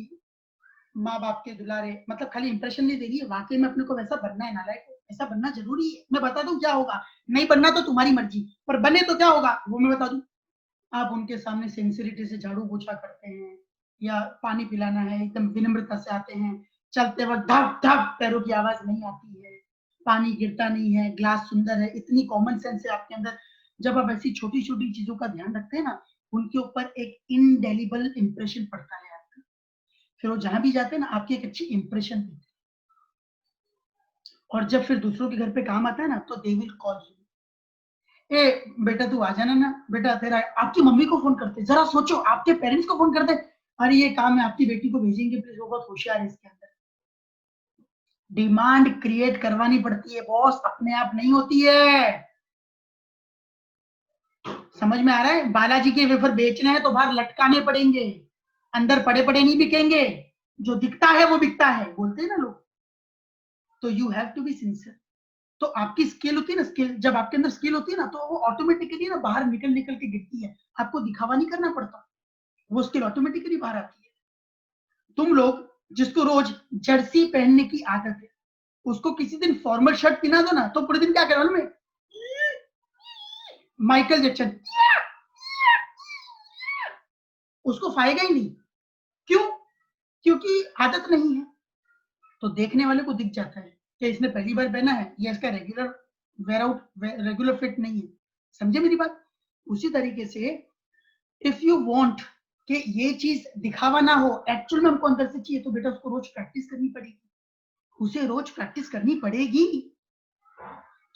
S1: माँ बाप के दुलारे, मतलब खाली इंप्रेशन नहीं दे रही है, वाकई में अपने को वैसा बनना है नालायक, ऐसा बनना जरूरी है। मैं बता दूं क्या होगा, नहीं बनना तो तुम्हारी मर्जी, पर बने तो क्या होगा वो मैं बता दूं। आप उनके सामने सिंसियरिटी से झाड़ू पोछा करते हैं, या पानी पिलाना है एकदम विनम्रता से आते हैं, चलते वक्त धप धप पैरों की आवाज नहीं आती है, पानी गिरता नहीं है, ग्लास सुंदर है, इतनी कॉमन सेंस है आपके अंदर। जब आप ऐसी छोटी छोटी चीजों का ध्यान रखते हैं ना, उनके ऊपर एक इनडेलिबल इंप्रेशन पड़ता है आपका, फिर वो जहां भी जाते हैं ना आपकी एक अच्छी इंप्रेशन देते हैं। और जब फिर दूसरों के घर पे काम आता है ना, तो दे विल कॉल यू, ए बेटा तू आ जाना ना, बेटा तेरा आपकी मम्मी को फोन करते, जरा सोचो आपके पेरेंट्स को फोन करते, अरे ये काम है आपकी बेटी को भेजेंगे प्लीज, वो बहुत होशियार है इसके अंदर। डिमांड क्रिएट करवानी पड़ती है बॉस, अपने आप नहीं होती है। समझ में आ रहा है, बालाजी के वेफर बेचने हैं तो बाहर लटकाने पड़ेंगे, अंदर पड़े पड़े नहीं बिकेंगे, जो दिखता है वो बिकता है बोलते हैं ना लोग। तो you have to be sincere. तो आपकी स्किल होती है ना, स्किल जब आपके अंदर स्किल होती है ना, तो वो ऑटोमेटिकली ना बाहर निकल निकल के गिरती है, आपको दिखावा नहीं करना पड़ता, वो स्किल ऑटोमेटिकली बाहर आती है। तुम लोग जिसको रोज जर्सी पहनने की आदत है, उसको किसी दिन फॉर्मल शर्ट पहना दो ना, तो पूरे दिन क्या करे में माइकल जैक्सन, उसको फायदा ही नहीं। क्यों? क्योंकि आदत नहीं है। तो देखने वाले को दिख जाता है कि इसने पहली बार पहना है, ये इसका regular wear out regular fit नहीं है। समझे मेरी बात? उसी तरीके से इफ यू वांट कि ये चीज दिखावा ना हो, एक्चुअल में हमको अंदर से चाहिए, तो बेटा उसको रोज प्रैक्टिस करनी पड़ेगी, उसे रोज प्रैक्टिस करनी पड़ेगी।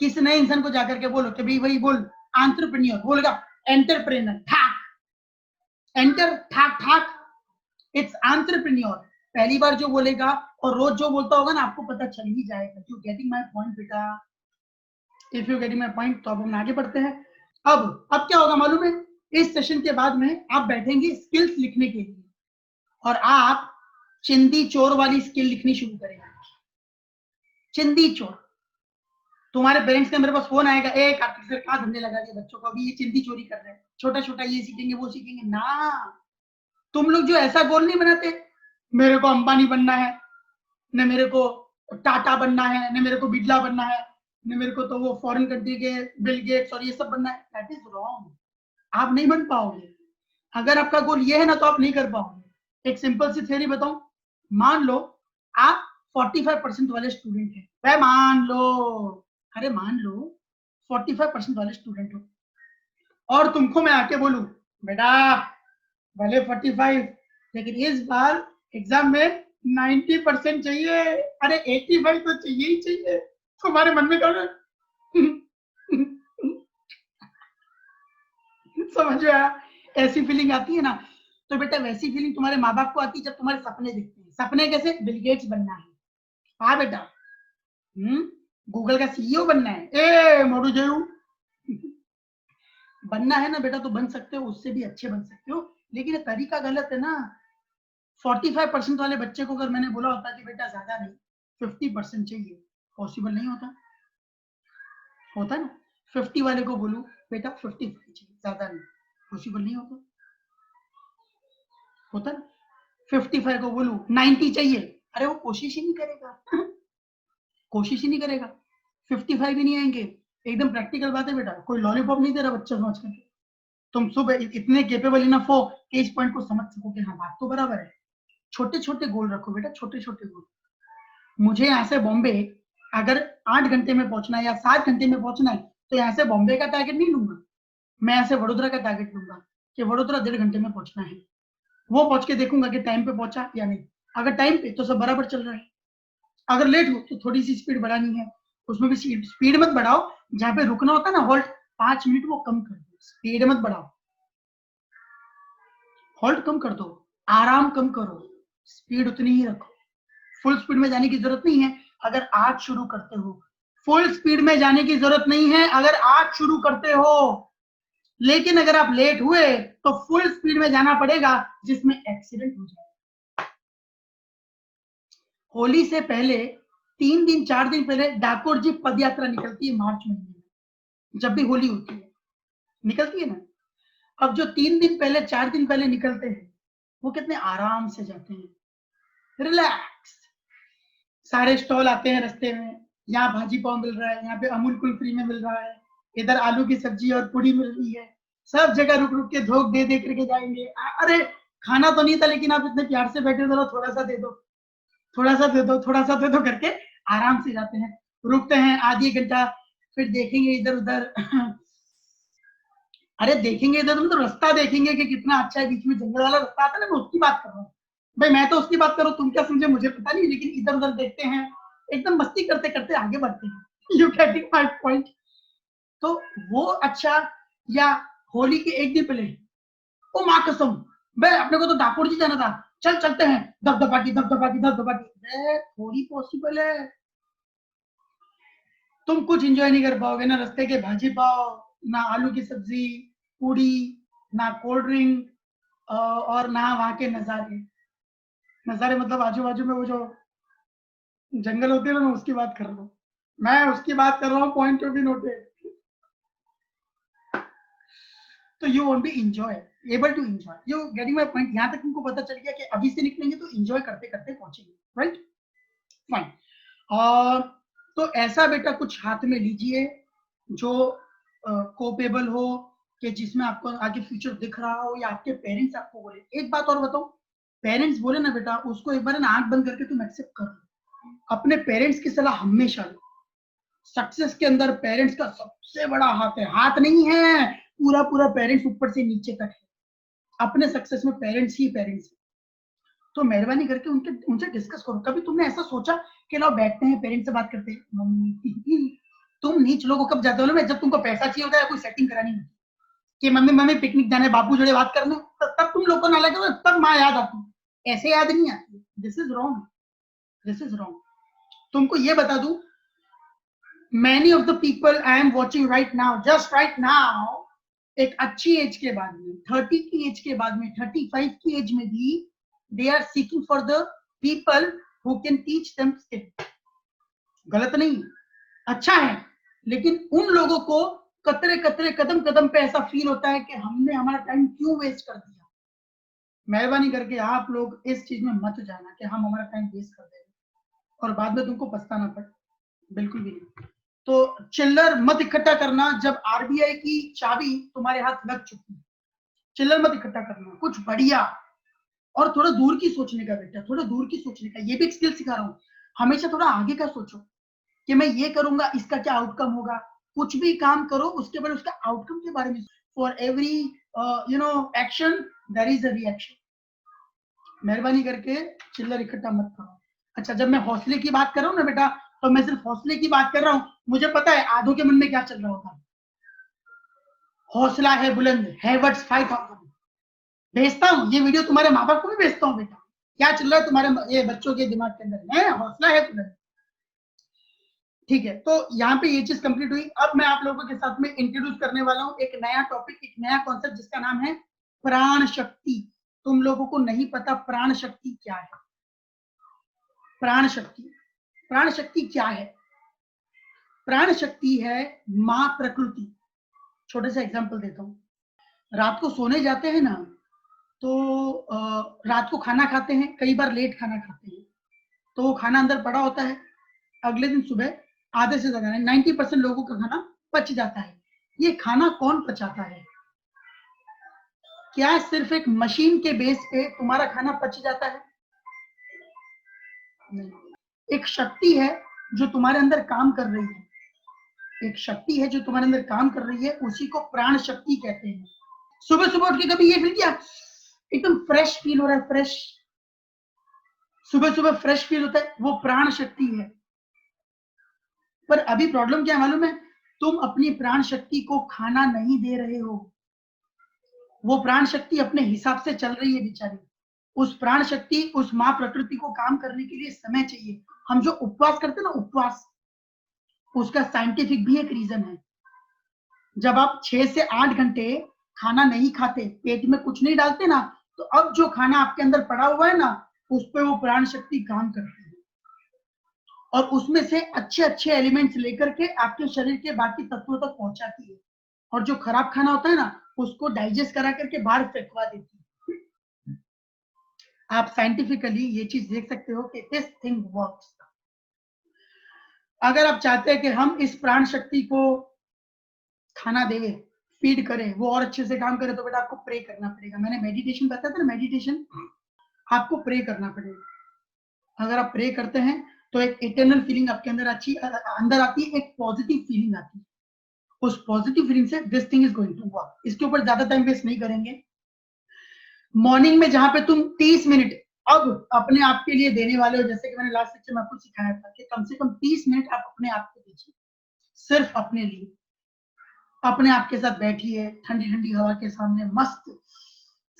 S1: किसी नए इंसान को जाकर के बोलो कि भाई वही बोल एंटरप्रेन्योर, बोलेगा एंटरप्रेन्योर, ठाक एंटर ठाक ठाक, इट्स एंटरप्रेन्योर। पहली बार जो बोलेगा और रोज जो बोलता होगा ना, आपको पता चल ही जाएगा। यू गेटिंग माय पॉइंट बेटा? If you getting my point, तो अब हम आगे बढ़ते हैं। अब क्या होगा मालूम है, इस सेशन के बाद में आप बैठेंगे स्किल्स लिखने के लिए, और आप चिंदी चोर वाली स्किल लिखनी शुरू करेंगे। चिंदी चोर, तुम्हारे पेरेंट्स का मेरे पास फोन आएगा, ए कार्तिक सर कहाँ धंधे लगा दिए बच्चों को, अभी ये चिंदी चोरी कर रहे हैं, छोटा छोटा ये सीखेंगे वो सीखेंगे ना। तुम लोग जो ऐसा गोल नहीं बनाते, मेरे को अंबानी बनना है, न मेरे को टाटा बनना है, न मेरे को बिरला बनना है, न मेरे को तो वो फॉरेन कंट्री के बिल गेट्स और ये सब बनना है, दैट इज रॉन्ग। आप नहीं बन पाओगे। अगर आपका गोल ये है ना, तो आप नहीं कर पाओगे। एक सिंपल सी थ्योरी बताऊं, मान लो आप 45% वाले स्टूडेंट हैं, वह मान लो, अरे मान लो 45% वाले स्टूडेंट हो, और तुमको मैं आके बोलूं बेटा भले 45, लेकिन इस बार एग्जाम में 90% चाहिए, अरे 85 तो चाहिए ही चाहिए, तुम्हारे मन में कौन समझ में आया? ऐसी फीलिंग आती है ना, तो बेटा वैसी फीलिंग तुम्हारे माँ बाप को आती है जब तुम्हारे सपने दिखते हैं। सपने कैसे? बिल गेट्स बनना है, हाँ बेटा, गूगल का सीईओ बनना है, ए मोरू जयू बनना है ना बेटा, तो बन सकते हो, उससे भी अच्छे बन सकते हो, लेकिन ये तरीका गलत है ना। 45% वाले बच्चे को अगर मैंने बोला होता कि बेटा ज्यादा नहीं 50% चाहिए, पॉसिबल नहीं होता, होता ना। 50 वाले को बोलूं बेटा 55 चाहिए, ज्यादा नहीं, पॉसिबल नहीं होता, होता ना। 55 को बोलूं 90 चाहिए, अरे वो कोशिश ही नहीं करेगा कोशिश ही नहीं करेगा, 55 भी नहीं आएंगे। एकदम प्रैक्टिकल बात है बेटा, कोई लॉलीपॉप नहीं दे रहा बच्चा समझ करके, तुम सुबह इतने केपेबल इनफ हो कि इस पॉइंट को समझ सको कि हाँ बात तो बराबर है। छोटे छोटे गोल रखो बेटा, छोटे छोटे गोल। मुझे यहाँ से बॉम्बे अगर 8 घंटे में पहुंचना है या 7 घंटे में पहुंचना है, तो यहाँ से बॉम्बे का टारगेट नहीं लूंगा, मैं यहाँ से वडोदरा का टारगेट लूंगा कि वडोदरा 1.5 घंटे में पहुंचना है। वो पहुंच के देखूंगा कि टाइम पे पहुंचा या नहीं, अगर टाइम पे तो सब बराबर चल रहा है, अगर लेट हो तो थोड़ी सी स्पीड बढ़ानी है, उसमें भी स्पीड मत बढ़ाओ, जहाँ पे रुकना होता है ना हॉल्ट 5 मिनट, वो कम कर दो, स्पीड मत बढ़ाओ, हॉल्ट कम कर दो, आराम कम करो, स्पीड उतनी ही रखो। फुल स्पीड में जाने की जरूरत नहीं है अगर आज शुरू करते हो, फुल स्पीड में जाने की जरूरत नहीं है अगर आज शुरू करते हो, लेकिन अगर आप लेट हुए तो फुल स्पीड में जाना पड़ेगा, जिसमें एक्सीडेंट हो जाए। होली से पहले 3 दिन 4 दिन पहले डाकोर जी पद यात्रा निकलती है मार्च महीने में, जब भी होली होती है निकलती है ना। अब जो 3 दिन पहले 4 दिन पहले निकलते हैं, वो कितने आराम से जाते हैं, रिलैक्स। सारे स्टॉल आते हैं रास्ते में, यहाँ भाजी पाव मिल रहा है, यहाँ पे अमूल कूल फ्री में मिल रहा है, इधर आलू की सब्जी और पूड़ी मिल रही है, सब जगह रुक रुक के धोख दे दे करके जाएंगे। अरे खाना तो नहीं था, लेकिन आप इतने प्यार से बैठे हो, थोड़ा सा दे दो, थोड़ा सा दे दो, थोड़ा सा दे दो करके आराम से जाते हैं, रुकते हैं आधी घंटा, फिर देखेंगे इधर उधर अरे देखेंगे इधर उधर तो रास्ता देखेंगे कि कितना अच्छा है, बीच में जंगल वाला रास्ता आता है ना, मैं उसकी बात कर रहा हूँ भाई, मैं तो उसकी बात करूँ, तुम क्या समझे मुझे पता नहीं, लेकिन इधर उधर देखते हैं, एकदम मस्ती करते करते आगे बढ़ते हैं। You getting my point? तो वो अच्छा। या होली के एक दिन पहले, ओ माँ कसम, भाई अपने को तो डाकोर जी जाना था, चल चलते हैं, धबधबाटी धबधबाटी धबधबाटी, थोड़ी पॉसिबल है, तुम कुछ एंजॉय नहीं कर पाओगे ना, रास्ते के भाजी पाव, ना आलू की सब्जी पूड़ी, ना कोल्ड ड्रिंक, और ना वहां के नजारे। नजारे मतलब आजू बाजू में वो जो जंगल होते हैं ना, मैं उसकी बात कर रहा हूँ, मैं उसकी बात कर रहा हूँ, पॉइंट टू बी नोटेड। तो you won't be enjoy, able to enjoy, you getting my point? यहाँ तक तुमको पता चल गया कि अभी से निकलेंगे तो एंजॉय करते करते पहुंचेंगे, राइट? फाइन। और तो ऐसा बेटा कुछ हाथ में लीजिए जो कोपेबल हो, कि जिसमें आपको आगे फ्यूचर दिख रहा हो, या आपके पेरेंट्स आपको बोले। एक बात और बताओ, पेरेंट्स बोले ना बेटा, उसको एक बार ना आंख बंद करके तुम एक्सेप्ट कर लो, अपने पेरेंट्स की सलाह हमेशा लो। सक्सेस के अंदर पेरेंट्स का सबसे बड़ा हाथ है, हाथ नहीं है पूरा पूरा पेरेंट्स ऊपर से नीचे तक है, अपने सक्सेस में पेरेंट्स ही पेरेंट्स है। तो मेहरबानी करके उनके उनसे डिस्कस करो। कभी तुमने ऐसा सोचा कि लो बैठते हैं पेरेंट्स से बात करते हैं, मम्मी तुम नीच लोगों कब जाते हो ना, जब तुमको पैसा चाहिए होता है, कोई सेटिंग करानी होती कि मम्मी मम्मी पिकनिक जाने, बापू जोड़े बात करने, तब तुम लोग को ना लगे, तब माँ याद आती, ऐसे याद नहीं आती। This is wrong, this is wrong. तुमको ये बता दूं, many of the people I am watching right now, just right now, एक अच्छी एज के बाद में, 30 की एज के बाद में, 35 की एज में भी they are seeking for the people who can teach them skill। गलत नहीं, अच्छा है, लेकिन उन लोगों को कतरे कतरे कदम कदम पे ऐसा फील होता है कि हमने हमारा टाइम क्यों वेस्ट कर दिया। मेहरबानी करके आप लोग इस चीज में मत जाना कि हम हमारा टाइम वेस्ट कर देंगे और बाद में तुमको पछताना पड़े, बिल्कुल भी नहीं। तो चिल्लर मत इकट्ठा करना जब आरबीआई की चाबी तुम्हारे हाथ लग चुकी है, चिल्लर मत इकट्ठा करना, कुछ बढ़िया और थोड़ा दूर की सोचने का बेटा, थोड़ा दूर की सोचने का, ये भी एक स्किल सिखा रहा हूँ, हमेशा थोड़ा आगे का सोचो कि मैं ये करूंगा इसका क्या आउटकम होगा, कुछ भी काम करो उसके बाद उसका आउटकम के बारे में, for every action there is a reaction. मेहरबानी करके चिल्लर इकट्ठा मत करो। अच्छा, जब मैं हौसले की बात कर रहा हूँ ना बेटा, तो मैं सिर्फ हौसले की बात कर रहा हूँ, मुझे पता है आधों के मन में क्या चल रहा होगा, हौसला है बुलंद, हैवर्ट्स 5000 भेजता हूँ, ये वीडियो तुम्हारे माँ बाप को भी भेजता हूँ बेटा, क्या चल रहा है तुम्हारे ये बच्चों के दिमाग के अंदर है, हौसला है बुलंद। ठीक है, तो यहाँ पे ये चीज कंप्लीट हुई। अब मैं आप लोगों के साथ में इंट्रोड्यूस करने वाला हूँ एक नया टॉपिक, एक नया कॉन्सेप्ट, जिसका नाम है प्राण शक्ति। तुम लोगों को नहीं पता प्राण शक्ति क्या है। प्राण शक्ति, प्राण शक्ति क्या है? प्राण शक्ति है माँ प्रकृति। छोटे से एग्जांपल देता हूँ, रात को सोने जाते हैं ना, तो रात को खाना खाते हैं, कई बार लेट खाना खाते हैं, तो वो खाना अंदर पड़ा होता है, अगले दिन सुबह आधे से ज्यादा 90% लोगों का खाना पच जाता है। ये खाना कौन पचाता है? क्या सिर्फ एक मशीन के बेस पे तुम्हारा खाना पच जाता है? नहीं, एक शक्ति है जो तुम्हारे अंदर काम कर रही है, एक शक्ति है जो तुम्हारे अंदर काम कर रही है, उसी को प्राण शक्ति कहते हैं। सुबह सुबह उठ के कभी ये फील किया एकदम फ्रेश फील हो रहा है, फ्रेश, सुबह सुबह फ्रेश फील होता है, वो प्राण शक्ति है। पर अभी प्रॉब्लम क्या है मालूम है? तुम अपनी प्राण शक्ति को खाना नहीं दे रहे हो, वो प्राण शक्ति अपने हिसाब से चल रही है बेचारी। उस प्राण शक्ति, उस माँ प्रकृति को काम करने के लिए समय चाहिए। हम जो उपवास करते हैं ना, उपवास, उसका साइंटिफिक भी एक रीजन है। जब आप 6 से 8 घंटे खाना नहीं खाते, पेट में कुछ नहीं डालते ना, तो अब जो खाना आपके अंदर पड़ा हुआ है ना, उस पर वो प्राण शक्ति काम करती है और उसमें से अच्छे अच्छे एलिमेंट्स लेकर के आपके शरीर के बाकी तत्वों तक पहुंचाती है, और जो खराब खाना होता है ना, उसको डाइजेस्ट करा करके बाहर फेंकवा देती है। आप साइंटिफिकली ये चीज देख सकते हो कि दिस थिंग वर्क्स। अगर आप चाहते हैं कि हम इस प्राण शक्ति को खाना देवे, फीड करें, वो और अच्छे से काम करे, तो बेटा आपको प्रे करना पड़ेगा। मैंने मेडिटेशन बताया था ना, मेडिटेशन आपको प्रे करना पड़ेगा। अगर आप प्रे करते हैं तो एक इटर्नल फीलिंग आपके अंदर अंदर आती है, एक पॉजिटिव फीलिंग आती है। उस पॉजिटिव फीलिंग से this thing is going to work. इसके ऊपर ज्यादा टाइम वेस्ट नहीं करेंगे। मॉर्निंग में जहां पे तुम 30 मिनट अब अपने आप के लिए देने वाले हो, जैसे कि मैंने लास्ट लेक्चर में आपको सिखाया था कि कम से कम 30 मिनट आप अपने आप को दीजिए, सिर्फ अपने लिए। अपने आप के साथ बैठिए, ठंडी ठंडी हवा के सामने, मस्त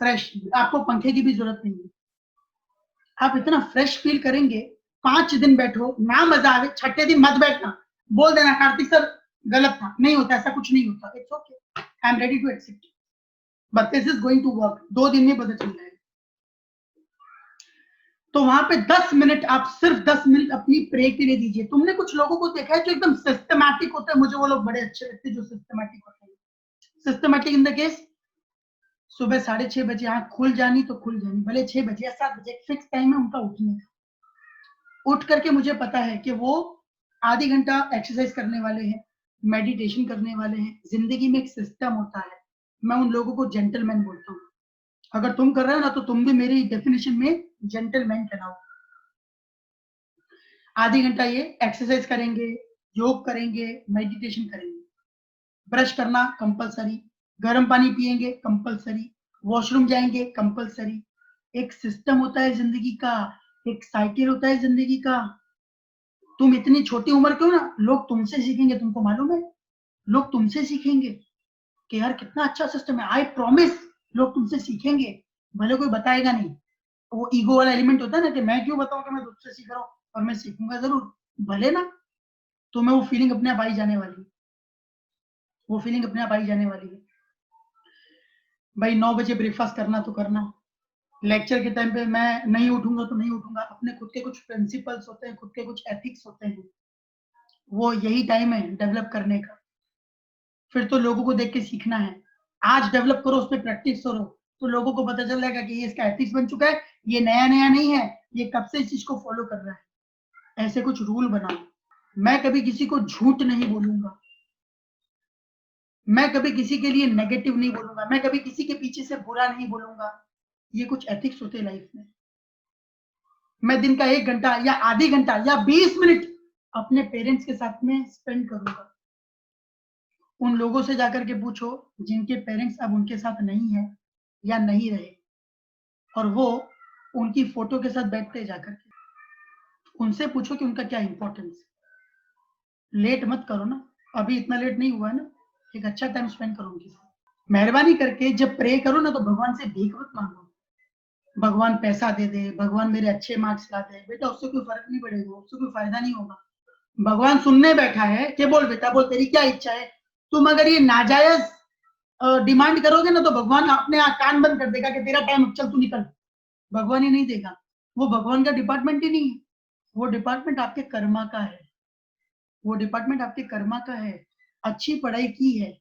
S1: फ्रेश, आपको पंखे की भी जरूरत नहीं है। आप इतना फ्रेश फील करेंगे। 5 दिन बैठो, ना मजा आवे, छठे दिन मत बैठना, बोल देना कार्तिक सर गलत था। नहीं होता, ऐसा कुछ नहीं होता। It's okay, I am ready to accept, but this is going to work. 2 दिन में पता चल जाएगा। तो वहां पे 10 मिनट, आप सिर्फ 10 मिनट अपनी प्रे के लिए दीजिए। तुमने कुछ लोगों को देखा है जो एकदम सिस्टमैटिक होते हैं, मुझे वो लोग बड़े अच्छे लगते हैं जो सिस्टमैटिक होते हैं। सिस्टमैटिक इन द केस, सुबह 6:30 बजे आंख खुल जानी तो खुल जानी, भले 6 बजे या 7 बजे, फिक्स टाइम है उनका उठने का। उठ करके मुझे पता है कि वो आधी घंटा एक्सरसाइज करने वाले हैं, मेडिटेशन करने वाले हैं। जिंदगी में एक सिस्टम होता है, मैं उन लोगों को जेंटलमैन बोलता हूँ। अगर तुम कर रहे हो ना, तो तुम भी मेरी डेफिनेशन में जेंटलमैन कहलाओ। आधी घंटा ये एक्सरसाइज करेंगे, योग करेंगे, मेडिटेशन करेंगे। ब्रश करना कंपलसरी, गर्म पानी पिएंगे कंपलसरी, वॉशरूम जाएंगे कंपलसरी। एक सिस्टम होता है जिंदगी का, एक साइकिल होता है जिंदगी का। तुम इतनी छोटी उम्र के हो ना, लोग तुमसे सीखेंगे। तुमको मालूम है, लोग तुमसे सीखेंगे कि यार कितना अच्छा सिस्टम है। आई प्रॉमिस, लोग तुमसे सीखेंगे, भले कोई बताएगा नहीं। वो ईगो वाला एलिमेंट होता है ना कि मैं क्यों बताऊं कि मैं तुझसे सीख रहा हूँ, और मैं सीखूंगा जरूर, भले ना। तुम्हें वो फीलिंग अपने आप आई जाने वाली है, वो फीलिंग अपने आप आई जाने वाली है। भाई 9 बजे ब्रेकफास्ट करना तो करना। लेक्चर के टाइम पे मैं नहीं उठूंगा तो नहीं उठूंगा। अपने खुद के कुछ प्रिंसिपल्स होते हैं, खुद के कुछ एथिक्स होते हैं, वो यही टाइम है डेवलप करने का। फिर तो लोगों को देख के सीखना है। आज डेवलप करो, उस पर प्रैक्टिस करो, तो लोगों को पता चल जाएगा कि ये इसका एथिक्स बन चुका है, ये नया नया नहीं है, ये कब से इस चीज को फॉलो कर रहा है। ऐसे कुछ रूल बनाओ। मैं कभी किसी को झूठ नहीं बोलूंगा, मैं कभी किसी के लिए नेगेटिव नहीं बोलूंगा, मैं कभी किसी के पीछे से बुरा नहीं बोलूंगा। ये कुछ एथिक्स होते हैं लाइफ में। मैं दिन का 1 घंटा या आधी घंटा या 20 मिनट अपने पेरेंट्स के साथ में स्पेंड करूंगा। उन लोगों से जाकर के पूछो जिनके पेरेंट्स अब उनके साथ नहीं है या नहीं रहे, और वो उनकी फोटो के साथ बैठते जाकर के, उनसे पूछो कि उनका क्या इंपॉर्टेंस। लेट मत करो ना, अभी इतना लेट नहीं हुआ ना, एक अच्छा टाइम स्पेंड करो उनके साथ। मेहरबानी करके जब प्रे करो ना, तो भगवान से भीख मत मांगो, भगवान पैसा दे दे, भगवान मेरे अच्छे मार्क्स ला दे। बेटा उससे कोई फर्क नहीं पड़ेगा, उससे कोई फायदा नहीं होगा। भगवान सुनने बैठा है कि बोल बेटा बोल, तेरी क्या इच्छा है। तुम अगर ये नाजायज डिमांड करोगे ना, तो भगवान अपने कान बंद कर देगा कि तेरा टाइम, चल तू निकल। भगवान ही नहीं देगा, वो भगवान का डिपार्टमेंट ही नहीं है। वो डिपार्टमेंट आपके कर्मा का है, वो डिपार्टमेंट आपके कर्मा का है। अच्छी पढ़ाई की है,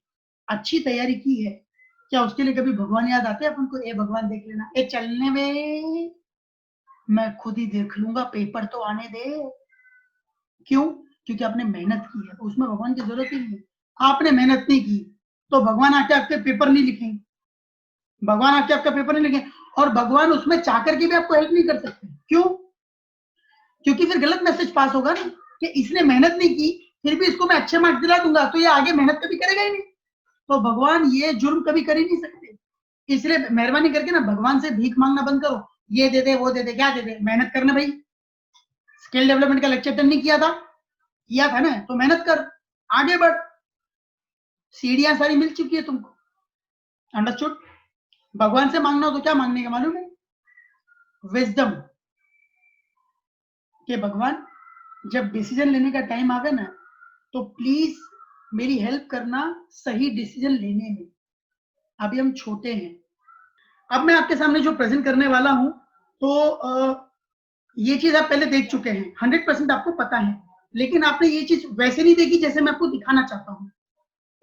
S1: अच्छी तैयारी की है, क्या उसके लिए कभी भगवान याद आते हैं अपन को? ए भगवान देख लेना, ए चलने में, मैं खुद ही देख लूंगा, पेपर तो आने दे। क्यों? क्योंकि आपने मेहनत की है, उसमें भगवान की जरूरत ही नहीं है। आपने मेहनत नहीं की तो भगवान आके आपके पेपर नहीं लिखेंगे, भगवान आके आपका पेपर नहीं लिखेंगे। और भगवान उसमें चाह करके भी आपको हेल्प नहीं कर सकते। क्यों? क्योंकि फिर गलत मैसेज पास होगा ना कि इसने मेहनत नहीं की, फिर भी इसको मैं अच्छे मार्क्स दिला दूंगा, तो ये आगे मेहनत कभी करेगा ही नहीं। तो भगवान ये जुर्म कभी कर ही नहीं सकते। इसलिए मेहरबानी करके ना भगवान से भीख मांगना बंद करो, ये दे दे वो दे दे, क्या दे दे। मेहनत करना भाई, स्किल डेवलपमेंट का लेक्चर अटेंड नहीं किया था? किया था ना, तो मेहनत कर, आगे बढ़। सीढ़ियां सारी मिल चुकी है तुमको, अंडरस्टूड। भगवान से मांगना हो तो क्या मांगने का मालूम है? विजडम। कि भगवान जब डिसीजन लेने का टाइम आवे ना, तो प्लीज मेरी हेल्प करना सही डिसीजन लेने में। अभी हम छोटे हैं। अब मैं आपके सामने जो प्रेजेंट करने वाला हूं, तो ये चीज आप पहले देख चुके हैं, 100% आपको पता है, लेकिन आपने ये चीज वैसे नहीं देखी जैसे मैं आपको दिखाना चाहता हूं।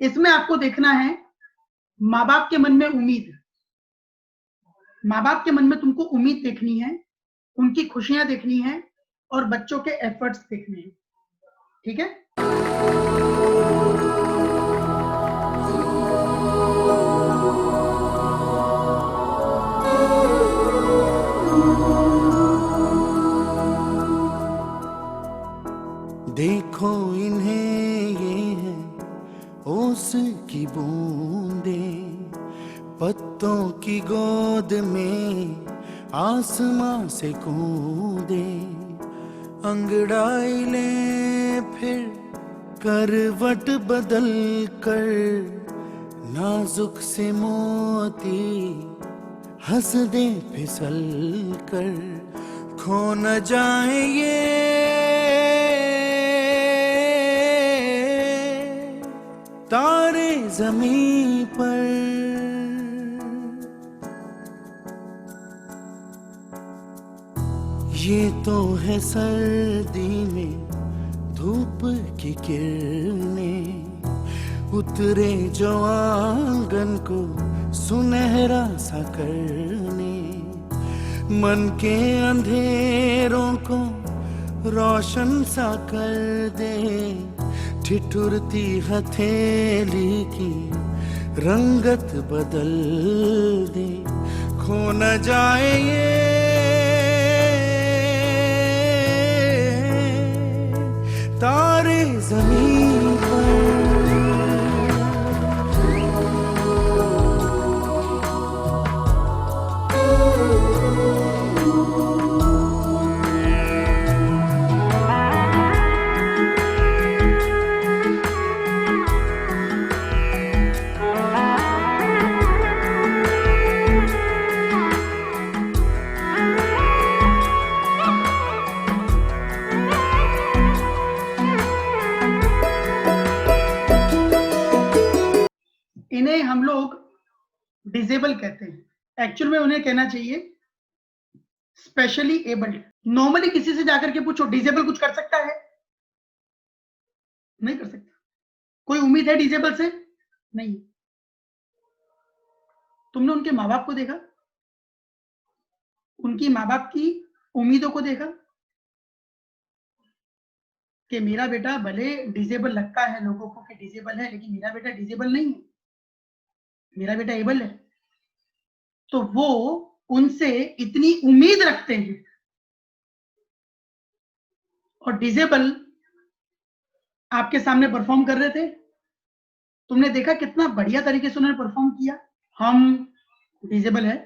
S1: इसमें आपको देखना है माँ बाप के मन में उम्मीद, माँ बाप के मन में तुमको उम्मीद देखनी है, उनकी खुशियां देखनी है और बच्चों के एफर्ट्स देखने हैं। ठीक है?
S2: देखो इन्हें, ये है ओस की बूंदें, पत्तों की गोद में आसमां से कूदे, अंगड़ाई ले फिर करवट बदल कर, नाजुक से मोती हंस दे फिसल कर, खो न जाए ये तारे ज़मीं पर। ये तो है सर्दी में धूप की किरणें, उतरे जो आंगन को सुनहरा सा करने, मन के अंधेरों को रोशन सा कर दे, ठिठुरती हथेली की रंगत बदल दे, खो न जाए ये तारे ज़मीं पर।
S1: इन्हें हम लोग डिसेबल कहते हैं। एक्चुअल में उन्हें कहना चाहिए स्पेशली एबल्ड। नॉर्मली किसी से जाकर के पूछो डिसेबल कुछ कर सकता है? नहीं कर सकता। कोई उम्मीद है डिसेबल से? नहीं। तुमने उनके माँ बाप को देखा? उनकी माँ बाप की उम्मीदों को देखा कि मेरा बेटा भले डिसेबल लगता है लोगों को कि डिसेबल है, लेकिन मेरा बेटा डिसेबल नहीं है, मेरा बेटा एबल है। तो वो उनसे इतनी उम्मीद रखते हैं। और डिसेबल आपके सामने परफॉर्म कर रहे थे, तुमने देखा कितना बढ़िया तरीके से उन्होंने परफॉर्म किया। हम डिसेबल है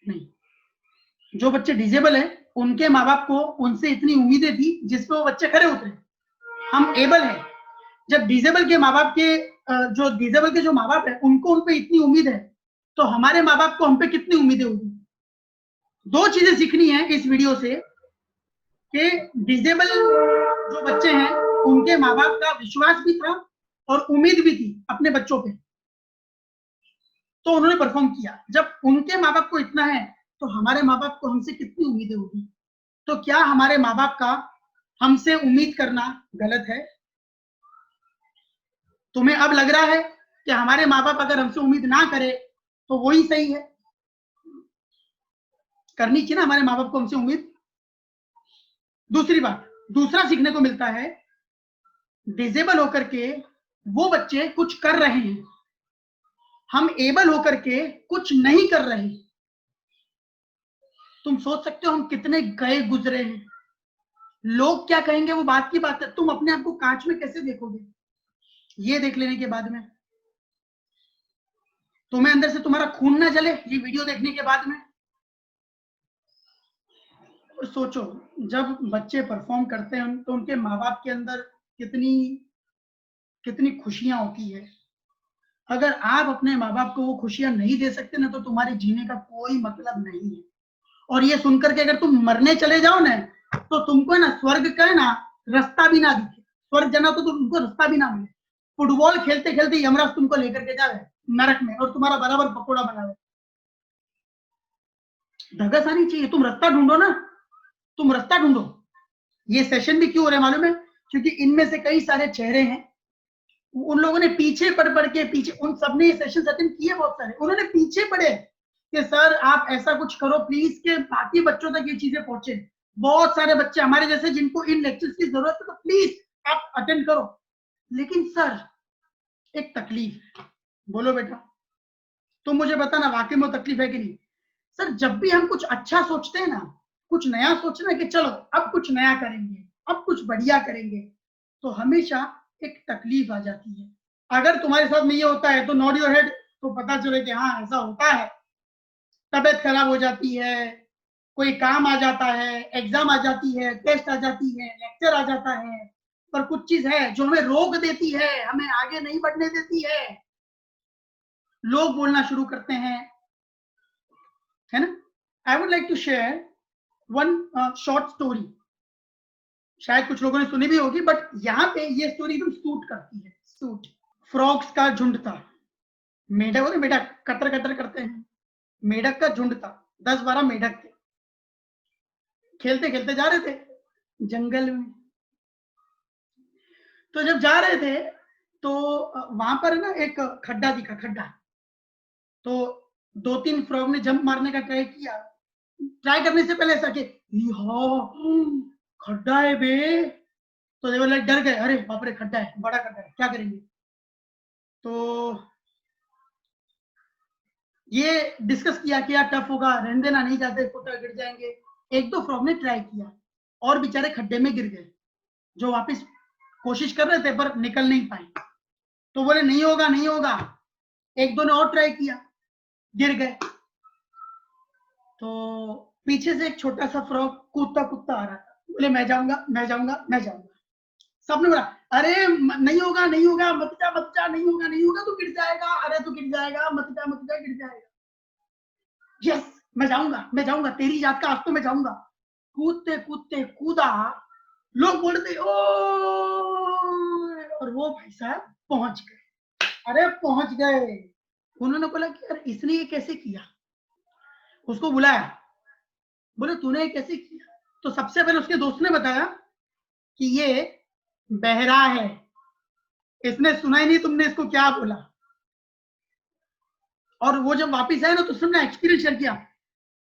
S1: नहीं। जो बच्चे डिसेबल है उनके माँ बाप को उनसे इतनी उम्मीदें थी जिसपे वो बच्चे खरे उतरे। हम एबल है। जब डिसेबल के माँ बाप के जो डिसेबल के जो माँ बाप है उनको उन पे इतनी उम्मीद है, तो हमारे माँ बाप को हम पे कितनी उम्मीदें होगी। दो चीजें सीखनी है इस वीडियो से कि डिसेबल जो बच्चे हैं उनके माँ बाप का विश्वास भी था और उम्मीद भी थी अपने बच्चों पे, तो उन्होंने परफॉर्म किया। जब उनके माँ बाप को इतना है तो हमारे माँ बाप को हमसे कितनी उम्मीदें होगी। तो क्या हमारे माँ बाप का हमसे उम्मीद करना गलत है? तुम्हें अब लग रहा है कि हमारे माँ बाप अगर हमसे उम्मीद ना करे तो वो ही सही है? करनी चाहिए ना हमारे माँ बाप को हमसे उम्मीद। दूसरी बात, दूसरा सीखने को मिलता है, डिसेबल होकर के वो बच्चे कुछ कर रहे हैं, हम एबल होकर के कुछ नहीं कर रहे। तुम सोच सकते हो हम कितने गए गुजरे हैं। लोग क्या कहेंगे वो बात की बात है, तुम अपने आप को कांच में कैसे देखोगे ये देख लेने के बाद में? तुम्हें अंदर से तुम्हारा खून ना जले ये वीडियो देखने के बाद में? सोचो जब बच्चे परफॉर्म करते हैं तो उनके माँ बाप के अंदर कितनी कितनी खुशियां होती है। अगर आप अपने माँ बाप को वो खुशियां नहीं दे सकते ना तो तुम्हारे जीने का कोई मतलब नहीं है। और ये सुनकर के अगर तुम मरने चले जाओ ना तो तुमको ना स्वर्ग का ना रास्ता भी ना दिखे। स्वर्ग जाना तो तुमको रास्ता भी ना मिले। फुटबॉल खेलते खेलते यमराज तुमको लेकर के जाए नरक में और तुम्हारा बराबर पकोड़ा बनावे। ढगस आनी चाहिए। तुम रास्ता ढूंढो ना, तुम रास्ता ढूंढो। ये सेशन भी क्यों हो रहे मालूम है? क्योंकि इनमें से कई सारे चेहरे हैं, उन लोगों ने पीछे पढ़ के पीछे, उन सबने ये सेशन अटेंड किए बहुत सारे, उन्होंने पीछे पढ़े कि सर आप ऐसा कुछ करो प्लीज कि बाकी बच्चों तक ये चीजें पहुंचे। बहुत सारे बच्चे हमारे जैसे जिनको इन लेक्चर्स की जरूरत है, तो प्लीज आप अटेंड करो। लेकिन सर एक तकलीफ, बोलो बेटा, तुम मुझे बताना वाकई में तकलीफ है कि नहीं। सर जब भी हम कुछ अच्छा सोचते हैं ना, कुछ नया सोचना है कि चलो अब कुछ नया करेंगे, अब कुछ बढ़िया करेंगे, तो हमेशा एक तकलीफ आ जाती है। अगर तुम्हारे साथ में ये होता है तो नॉड योर हेड, तो पता चले कि हाँ ऐसा होता है। तबीयत खराब हो जाती है, कोई काम आ जाता है, एग्जाम आ जाती है, टेस्ट आ जाती है, लेक्चर आ जाता है, पर कुछ चीज है जो हमें रोक देती है, हमें आगे नहीं बढ़ने देती है। लोग बोलना शुरू करते हैं, है ना। I would like to share one short story. शायद कुछ लोगों ने सुनी भी होगी, बट यहाँ पे ये स्टोरी एकदम सूट करती है। सूट। फ्रॉग्स का झुंड था। मेढक होते, मेढक कटर कटर करते हैं, मेढक का झुंड था, 10-12 मेढक थे। खेलते खेलते जा रहे थे जंगल में। तो जब जा रहे थे तो वहां पर ना एक खड्डा दिखा, खड्डा। तो 2-3 फ्रॉग ने जंप मारने का ट्राई किया। ट्राई करने से पहले ऐसा कि खड्डा है बे, तो दे वाले डर गए, अरे बाप रे खड्डा है, बड़ा खड्डा है, क्या करेंगे। तो ये डिस्कस किया कि यार टफ होगा, रहने देना, नहीं जाते, फुट गिर जाएंगे। एक दो फ्रॉग ने ट्राई किया और बेचारे खड्डे में गिर गए। जो वापस कोशिश कर रहे थे पर निकल नहीं पाए, तो बोले नहीं होगा नहीं होगा। एक दो ने और ट्राई किया, गिर गए। तो पीछे से एक छोटा सा फ्रॉग कूदता कूदता आ रहा था, बोले मैं जाऊंगा मैं जाऊंगा मैं जाऊंगा। सबने बोला अरे नहीं होगा नहीं होगा, मत जा मत जा, नहीं होगा नहीं होगा, तू गिर जाएगा, अरे तू गिर जाएगा, मत जा गिर जाएगा। यस मैं जाऊंगा, तेरी याद का आज तो मैं जाऊंगा। कूदते कूदते कूदा, लोग बोलते ओ, और वो भाई साहब पहुंच गए। अरे पहुंच गए। उन्होंने बोला कि यार इसने ये कैसे किया। उसको बुलाया, बोले तूने ये कैसे किया। तो सबसे पहले उसके दोस्त ने बताया कि ये बहरा है, इसने सुना ही नहीं तुमने इसको क्या बोला। और वो जब वापिस आए ना तो उसने एक्सपीरियंस शेयर किया।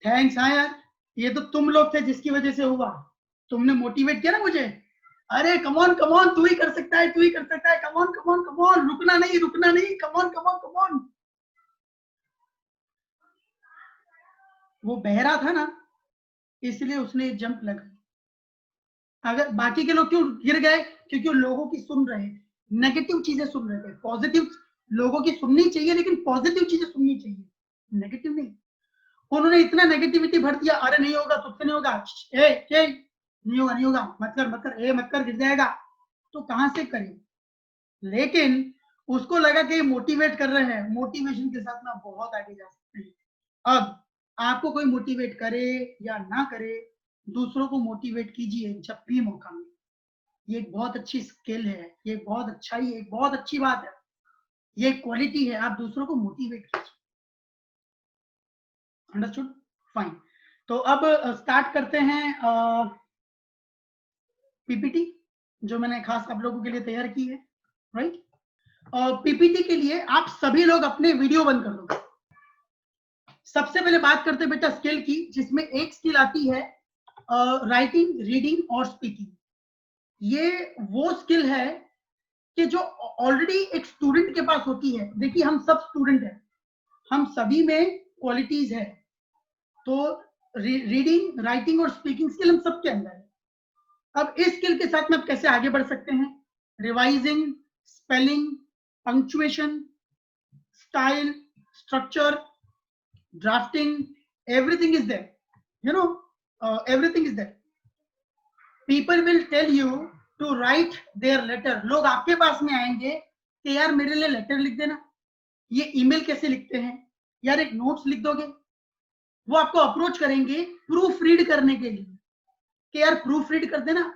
S1: थैंक्स हाँ यार, ये तो तुम लोग थे जिसकी वजह से हुआ, तुमने मोटिवेट किया ना मुझे। अरे कमॉन कमॉन, तू ही कर सकता है, तू ही कर सकता है, कमॉन कमॉन कमॉन, रुकना नहीं कमॉन कमॉन कमॉन। वो बहरा था ना, इसलिए उसने जंप लगाई। अगर बाकी के लोग क्यों गिर गए, क्योंकि वो लोगों की सुन रहे थे, नेगेटिव चीजें सुन रहे थे। पॉजिटिव लोगों की सुननी चाहिए, लेकिन पॉजिटिव चीजें सुननी चाहिए, नेगेटिव नहीं। उन्होंने इतना नेगेटिविटी भर दिया, अरे नहीं होगा, तुझसे नहीं होगा, नहीं होगा नहीं होगा, मत कर मत कर, मत कर, गिर जाएगा। तो कहां से करें। लेकिन उसको लगा कि मोटिवेट कर रहे हैं, मोटिवेशन के साथ ना बहुत आगे जा सकते हैं। अब आपको कोई मोटिवेट करे या ना करे, दूसरों को मोटिवेट कीजिए जब भी मौका मिले। ये एक बहुत अच्छी स्किल है, ये बहुत अच्छा ही, एक बहुत अच्छी बात है, ये क्वालिटी है, आप दूसरों को मोटिवेट कीजिए। Understood, fine. तो अब स्टार्ट करते हैं पीपीटी, जो मैंने खास आप लोगों के लिए तैयार की है, राइट। पीपीटी के लिए आप सभी लोग अपने वीडियो बंद कर दो। सबसे पहले बात करते हैं बेटा स्किल की, जिसमें एक स्किल आती है राइटिंग, रीडिंग और स्पीकिंग। ये वो स्किल है कि जो ऑलरेडी एक स्टूडेंट के पास होती है। देखिए हम सब स्टूडेंट हैं, हम सभी में क्वालिटीज है। तो रीडिंग, राइटिंग और स्पीकिंग स्किल हम सबके अंदर है। अब इस स्किल के साथ में आप कैसे आगे बढ़ सकते हैं। Revising, spelling, punctuation, style, structure, drafting, everything is there, you know, everything is there. People will tell you to write their letter. लोग आपके पास में आएंगे कि यार मेरे लिए लेटर लिख देना। ये ईमेल कैसे लिखते हैं यार, एक नोट्स लिख दोगे। वो आपको अप्रोच करेंगे प्रूफ रीड करने के लिए कि यार प्रूफ रीड कर देना,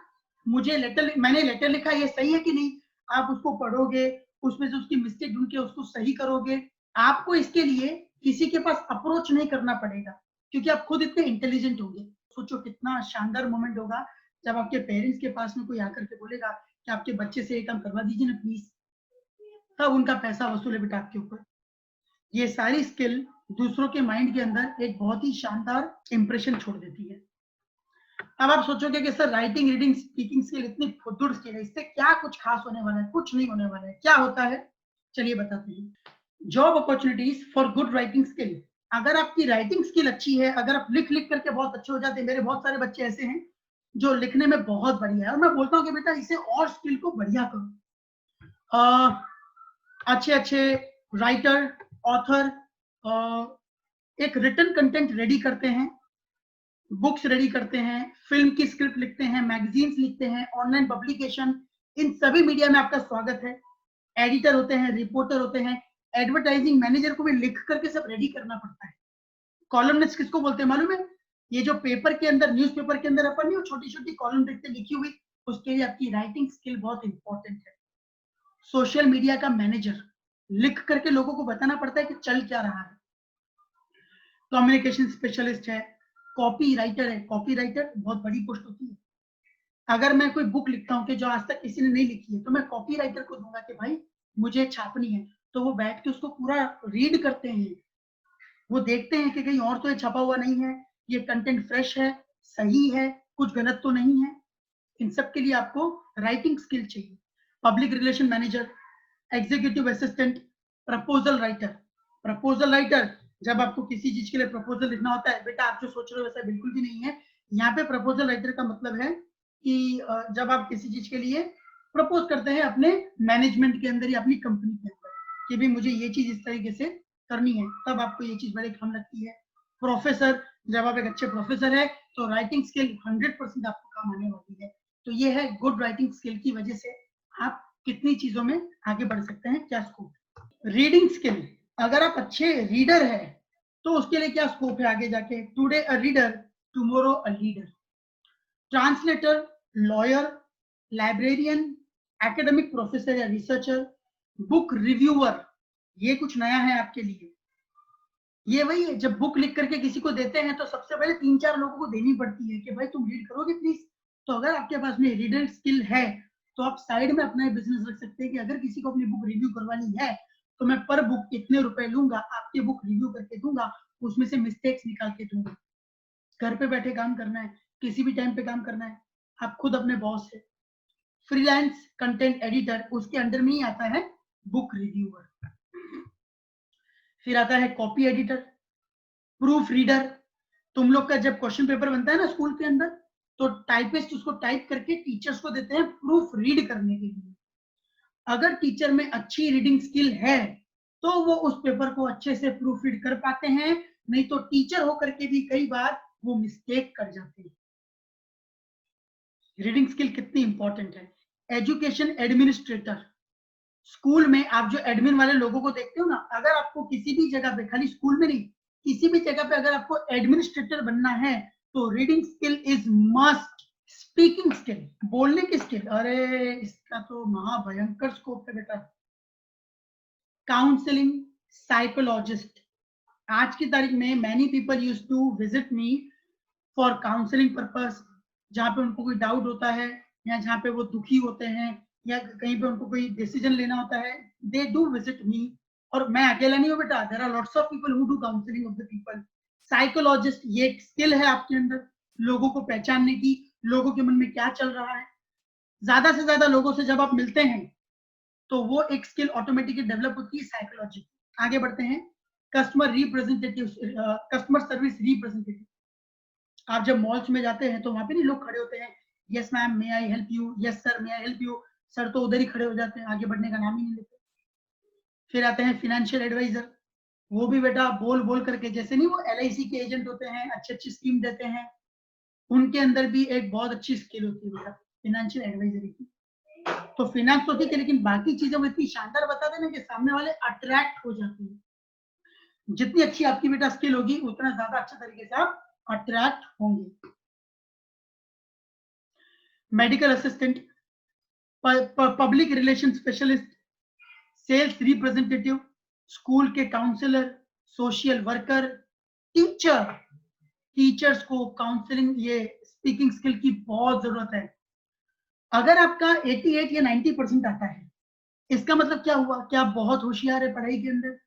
S1: मुझे लेटर, मैंने लेटर लिखा, ये सही है कि नहीं। आप उसको पढ़ोगे, उसमें से उसकी मिस्टेक ढूंढ के उसको सही करोगे। आपको इसके लिए किसी के पास अप्रोच नहीं करना पड़ेगा, क्योंकि आप खुद इतने इंटेलिजेंट होंगे। सोचो कितना शानदार मोमेंट होगा जब आपके पेरेंट्स के पास में कोई आकर के बोलेगा कि आपके बच्चे से ये काम करवा दीजिए ना प्लीज, तब उनका पैसा वसूल है बेटा आपके ऊपर। ये सारी स्किल दूसरों के माइंड के अंदर एक बहुत ही शानदार इंप्रेशन छोड़ देती है। अब आप सोचोगे कि sir writing, reading, speaking skill इतनी फुद्दुर स्किल है, इससे क्या कुछ खास होने वाला है? कुछ नहीं होने वाला है। क्या होता है चलिए बताते हैं। Job opportunities for good writing skill. अगर आपकी राइटिंग स्किल अच्छी है, अगर आप लिख लिख करके बहुत अच्छे हो जाते हैं, मेरे बहुत सारे बच्चे ऐसे हैं जो लिखने में बहुत बढ़िया है, और मैं बोलता हूँ कि बेटा इसे और स्किल को बढ़िया करो। अच्छे अच्छे राइटर, ऑथर एक रिटन कंटेंट रेडी करते हैं, बुक्स रेडी करते हैं, फिल्म की स्क्रिप्ट लिखते हैं, मैगजीन्स लिखते हैं, ऑनलाइन पब्लिकेशन, इन सभी मीडिया में आपका स्वागत है। एडिटर होते हैं, रिपोर्टर होते हैं, एडवर्टाइजिंग मैनेजर को भी लिख करके सब रेडी करना पड़ता है। कॉलमनिस्ट किसको बोलते हैं मालूम है? ये जो पेपर के अंदर, न्यूज़पेपर के अंदर अपन नहीं छोटी छोटी कॉलम देखते लिखी हुई, उसके लिए आपकी राइटिंग स्किल बहुत इंपॉर्टेंट है। सोशल मीडिया का मैनेजर, लिख करके लोगों को बताना पड़ता है कि चल क्या रहा है। कम्युनिकेशन स्पेशलिस्ट है, कॉपी राइटर है। कॉपी राइटर बहुत बड़ी पोस्ट होती है। अगर मैं कोई बुक लिखता हूँ कि जो आज तक किसी ने नहीं लिखी है, तो मैं कॉपी राइटर को दूंगा कि भाई मुझे छापनी है, तो वो बैठ के उसको पूरा रीड करते हैं, वो देखते हैं कि कहीं और तो ये छपा हुआ नहीं है, ये कंटेंट फ्रेश है, सही है, कुछ गलत तो नहीं है। इन सब के लिए आपको राइटिंग स्किल चाहिए। Public relation manager, executive assistant, proposal writer. Proposal writer, जब आपको किसी चीज के लिए प्रपोजल लिखना होता है, बेटा आप जो सोच रहे हो वैसा बिल्कुल भी नहीं है। यहाँ पे प्रपोजल राइटर का मतलब है कि जब आप किसी चीज के लिए प्रपोज करते हैं अपने मैनेजमेंट के अंदर या अपनी कंपनी के अंदर कि भाई मुझे ये चीज इस तरीके से करनी है, तब आपको ये चीज बड़े काम लगती है। प्रोफेसर, जब आप एक अच्छे प्रोफेसर है तो राइटिंग स्किल 100% आपको काम आने वाली है। तो ये है गुड राइटिंग स्किल की वजह से आप कितनी चीजों में आगे बढ़ सकते हैं, क्या स्कोप। रीडिंग स्किल, अगर आप अच्छे रीडर है तो उसके लिए क्या स्कोप है आगे जाके। Today a reader, tomorrow a leader. Translator, lawyer, librarian, academic professor या रिसर्चर, बुक रिव्यूअर, ये कुछ नया है आपके लिए। ये वही है, जब बुक लिख करके किसी को देते हैं तो सबसे पहले 3-4 लोगों को देनी पड़ती है कि भाई तुम रीड करोगे प्लीज। तो अगर आपके पास में रीडर स्किल है तो आप साइड में अपना बिजनेस रख सकते हैं कि अगर किसी को अपनी बुक रिव्यू करवानी है तो मैं पर बुक इतने रुपए लूंगा, आपकी बुक रिव्यू करके दूंगा, उसमें से मिस्टेक्स निकाल के दूंगा। घर पे बैठे काम करना है, किसी भी टाइम पे काम करना है, आप खुद अपने बॉस है। फ्रीलांस कंटेंट एडिटर, उसके अंडर में ही आता है बुक रिव्यूअर। फिर आता है कॉपी एडिटर, प्रूफ रीडर। तुम लोग का जब क्वेश्चन पेपर बनता है ना स्कूल के अंदर, तो टाइपिस्ट उसको टाइप करके टीचर्स को देते हैं प्रूफ रीड करने के लिए। अगर टीचर में अच्छी रीडिंग स्किल है तो वो उस पेपर को अच्छे से प्रूफ रीड कर पाते हैं, नहीं तो टीचर होकर के भी कई बार वो मिस्टेक कर जाते हैं। रीडिंग स्किल कितनी इंपॉर्टेंट है। एजुकेशन एडमिनिस्ट्रेटर, स्कूल में आप जो एडमिन वाले लोगों को देखते हो ना, अगर आपको किसी भी जगह पे, खाली स्कूल में नहीं, किसी भी जगह पे अगर आपको एडमिनिस्ट्रेटर बनना है तो reading skill is must. Speaking skill, बोलने की स्किल, अरे इसका तो महाभयंकर स्कोप है बेटा। काउंसलिंग साइकोलॉजिस्ट, आज की तारीख में many people used to visit me for counselling purpose, जहाँ पे उनको कोई डाउट होता है या जहाँ पे वो दुखी होते हैं या कहीं पे उनको कोई डिसीजन लेना होता है, दे डू विजिट मी। और मैं अकेला नहीं हूँ बेटा, there are lots of people who do counselling of the people. Psychologist, ये एक स्किल है आपके अंदर, लोगों को पहचानने की, लोगों के मन में क्या चल रहा है। ज्यादा से ज्यादा लोगों से जब आप मिलते हैं तो वो एक स्किल ऑटोमेटिकली डेवलप होती है, साइकोलॉजी। आगे बढ़ते हैं, customer representative, customer service representative. आप जब मॉल्स में जाते हैं तो वहां पे नहीं लोग खड़े होते हैं, yes ma'am may I help you, yes sir may I help you, sir तो उधर ही खड़े हो जाते हैं, आगे बढ़ने का नाम ही नहीं लेते। फिर आते हैं फिनेंशियल एडवाइजर, वो भी बेटा बोल बोल करके, जैसे नहीं वो LIC के एजेंट होते हैं, अच्छी अच्छी स्कीम देते हैं, उनके अंदर भी एक बहुत अच्छी स्किल होती है बेटा फिनेंशियल एडवाइजरी की। तो फिनेंस तो ठीक है, लेकिन बाकी चीजें वो इतनी शानदार बता देना कि सामने वाले अट्रैक्ट हो जाते हैं। जितनी अच्छी आपकी बेटा स्किल होगी उतना ज्यादा अच्छे तरीके से आप अट्रैक्ट होंगे। Medical assistant, public relation specialist, sales representative, school के counsellor, social worker, teacher. Teachers को काउंसलिंग, ये स्पीकिंग स्किल की बहुत जरूरत है। अगर आपका 88 या 90% आता है, इसका मतलब क्या हुआ कि आप बहुत होशियार है पढ़ाई के अंदर,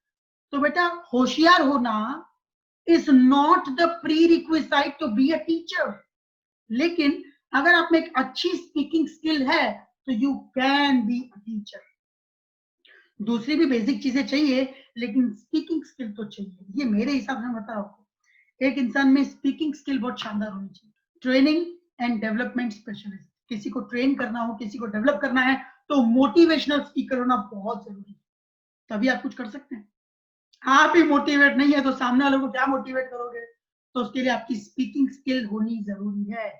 S1: तो बेटा होशियार होना is not the prerequisite to be a teacher, लेकिन अगर आप में एक अच्छी स्पीकिंग स्किल है तो you can be a teacher. दूसरी भी बेसिक चीजें चाहिए, लेकिन स्पीकिंग स्किल तो चाहिए। ये मेरे हिसाब से बता आपको, एक इंसान में स्पीकिंग स्किल बहुत शानदार होनी चाहिए। ट्रेनिंग एंड डेवलपमेंट स्पेशलिस्ट, किसी को ट्रेन करना हो, किसी को डेवलप करना है, तो मोटिवेशनल स्पीकर होना बहुत जरूरी है, तभी आप कुछ कर सकते हैं। आप ही मोटिवेट नहीं है तो सामने वालों को क्या मोटिवेट करोगे? तो उसके लिए आपकी स्पीकिंग स्किल होनी जरूरी है।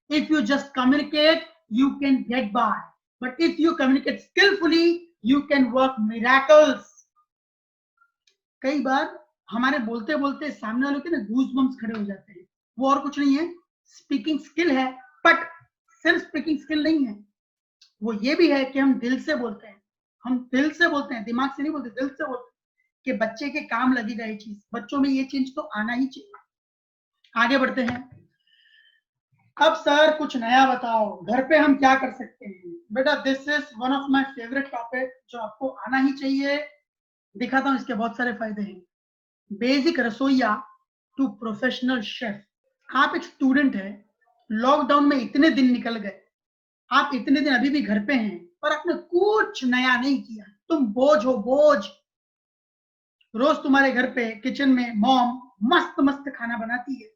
S1: If you just communicate you can get by, but if you communicate skilfully you can work miracles. कई बार हमारे बोलते बोलते सामने वालों के ना गूज बम्स खड़े हो जाते हैं, वो और कुछ नहीं है, स्पीकिंग स्किल है। बट सिर्फ स्पीकिंग स्किल नहीं है, वो ये भी है कि हम दिल से बोलते हैं। हम दिल से बोलते हैं, दिमाग से नहीं बोलते, दिल से बोलते हैं कि बच्चे के काम लगेगा ये चीज, बच्चों में ये चेंज तो आना ही चाहिए। आगे बढ़ते हैं। अब सर कुछ नया बताओ, घर पे हम क्या कर सकते हैं? बेटा this is one of my favourite topic जो आपको आना ही चाहिए। दिखाता हूं इसके बहुत सारे फायदे हैं। बेसिक रसोईया टू प्रोफेशनल शेफ। आप एक स्टूडेंट है, लॉकडाउन में इतने दिन निकल गए, आप इतने दिन अभी भी घर पे हैं और आपने कुछ नया नहीं किया, तुम बोझ हो, बोझ। रोज तुम्हारे घर पे किचन में मॉम मस्त मस्त खाना बनाती है,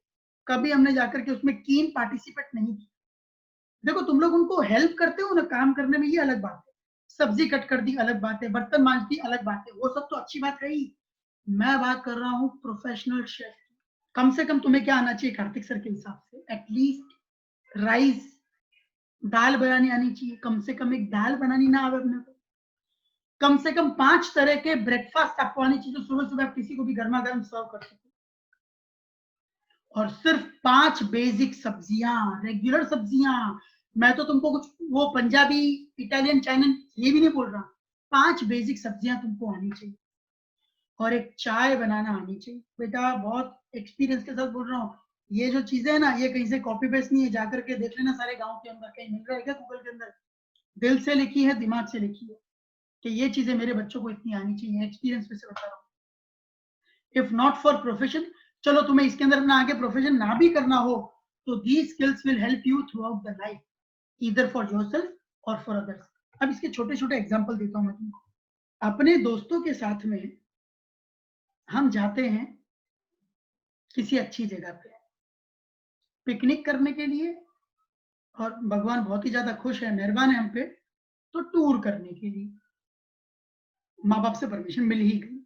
S1: कभी हमने जाकर के उसमें कीन पार्टिसिपेट नहीं किया। देखो तुम लोग उनको हेल्प करते हो ना काम करने में, ये अलग बात है, सब्जी कट कर दी अलग बात है, बर्तन मांज दी अलग बात है, वो सब तो अच्छी बात है ही। मैं बात कर रहा हूँ प्रोफेशनल शेफ। कम से कम तुम्हें क्या आना चाहिए कार्तिक सर के हिसाब से? एटलीस्ट राइस, दाल बनानी आनी चाहिए, कम से कम एक दाल बनानी ना आवे अपने को, कम से कम 5 तरह के ब्रेकफास्ट आपको आनी चाहिए, सुबह सुबह आप किसी को भी गर्मा गर्म सर्व कर सको। और सिर्फ 5 बेसिक सब्जियां, रेगुलर सब्जियां। मैं तो तुमको कुछ वो पंजाबी, इटालियन, चाइनीज ये भी नहीं बोल रहा, 5 बेसिक सब्जियां तुमको आनी चाहिए। और एक चाय बनाना आनी चाहिए। बेटा बहुत एक्सपीरियंस के साथ बोल रहा हूँ, ये जो चीजें है ना, ये कहीं से कॉपी पेस्ट नहीं है, जाकर के देख लेना सारे गांव के अंदर, कहीं मिल रहा है क्या गूगल के अंदर? दिल से लिखी है, दिमाग से लिखी है कि ये चीजें मेरे बच्चों को इतनी आनी चाहिए, एक्सपीरियंस पे से बता रहा हूँ। इफ नॉट फॉर प्रोफेशन, चलो तुम्हें इसके अंदर अपना आगे प्रोफेशन ना भी करना हो, तो these skills will help you through out the life, either for yourself और फॉर अदर्स। अब इसके छोटे छोटे एग्जांपल देता हूं मैं तुमको। अपने दोस्तों के साथ में हम जाते हैं किसी अच्छी जगह पे पिकनिक करने के लिए, और भगवान बहुत ही ज्यादा खुश है, मेहरबान है हम पे, तो टूर करने के लिए माँ बाप से परमिशन मिल ही गई,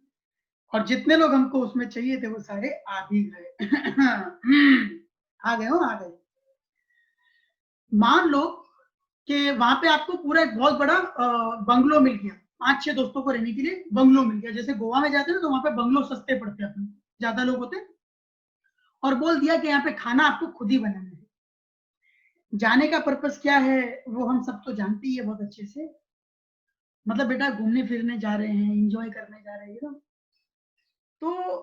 S1: और जितने लोग हमको उसमें चाहिए थे वो सारे आ भी गए। आ गए हो, आ गए। मान लो कि वहां पे आपको पूरा एक बहुत बड़ा बंगलो मिल गया, 5-6 दोस्तों को रहने के लिए बंगलो मिल गया। जैसे गोवा में जाते हैं ना, तो वहां पे बंगलो सस्ते पड़ते हैं अपने, ज्यादा लोग होते हैं, और बोल दिया कि यहाँ पे खाना आपको खुद ही बनाना है। जाने का पर्पस क्या है वो हम सब तो जानते ही है बहुत अच्छे से, मतलब बेटा घूमने फिरने जा रहे हैं, एंजॉय करने जा रहे हैं ना। तो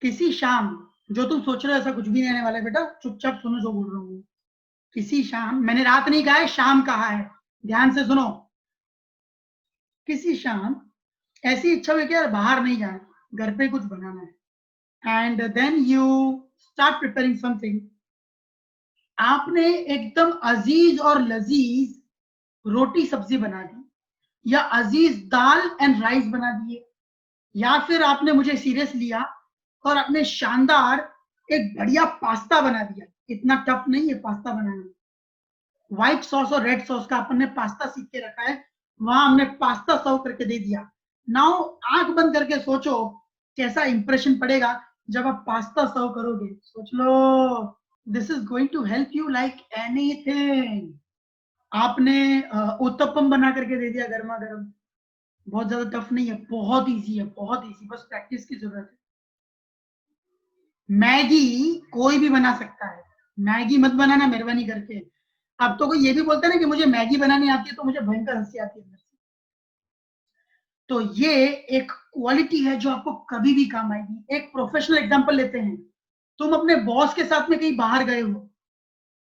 S1: किसी शाम, जो तुम सोच रहे हो ऐसा कुछ भी नहीं आने वाला है बेटा, चुपचाप सुनो जो बोल रहा हूँ। किसी शाम, मैंने रात नहीं कहा है, शाम कहा है, ध्यान से सुनो। किसी शाम ऐसी इच्छा हुई कि यार बाहर नहीं जाना, घर पे कुछ बनाना है, and then you start preparing something. आपने एकदम अजीज और लजीज रोटी सब्जी बना दी, या अजीज दाल एंड राइस बना दिए, या फिर आपने मुझे सीरियस लिया और आपने शानदार एक बढ़िया पास्ता बना दिया। इतना टफ नहीं है पास्ता बनाना, व्हाइट सॉस और रेड सॉस का अपन ने पास्ता सीख के रखा है, वहां हमने पास्ता सर्व करके दे दिया। नाउ आंख बंद करके सोचो कैसा इंप्रेशन पड़ेगा जब आप पास्ता सर्व करोगे, सोच लो। This is going to help you like anything. आपने उत्तपम बना करके दे दिया गर्मा गर्म, बहुत ज्यादा टफ नहीं है, बहुत इजी है, बहुत इजी, बस प्रैक्टिस की जरूरत है। मैगी कोई भी बना सकता है, मैगी मत बनाना मेहरबानी करके। अब तो कोई ये भी बोलता है ना कि मुझे मैगी बनानी आती है, तो मुझे भयंकर हंसी आती है। तो ये एक क्वालिटी है जो आपको कभी भी काम आएगी। एक प्रोफेशनल एग्जांपल लेते हैं, तुम अपने बॉस के साथ में कहीं बाहर गए हो,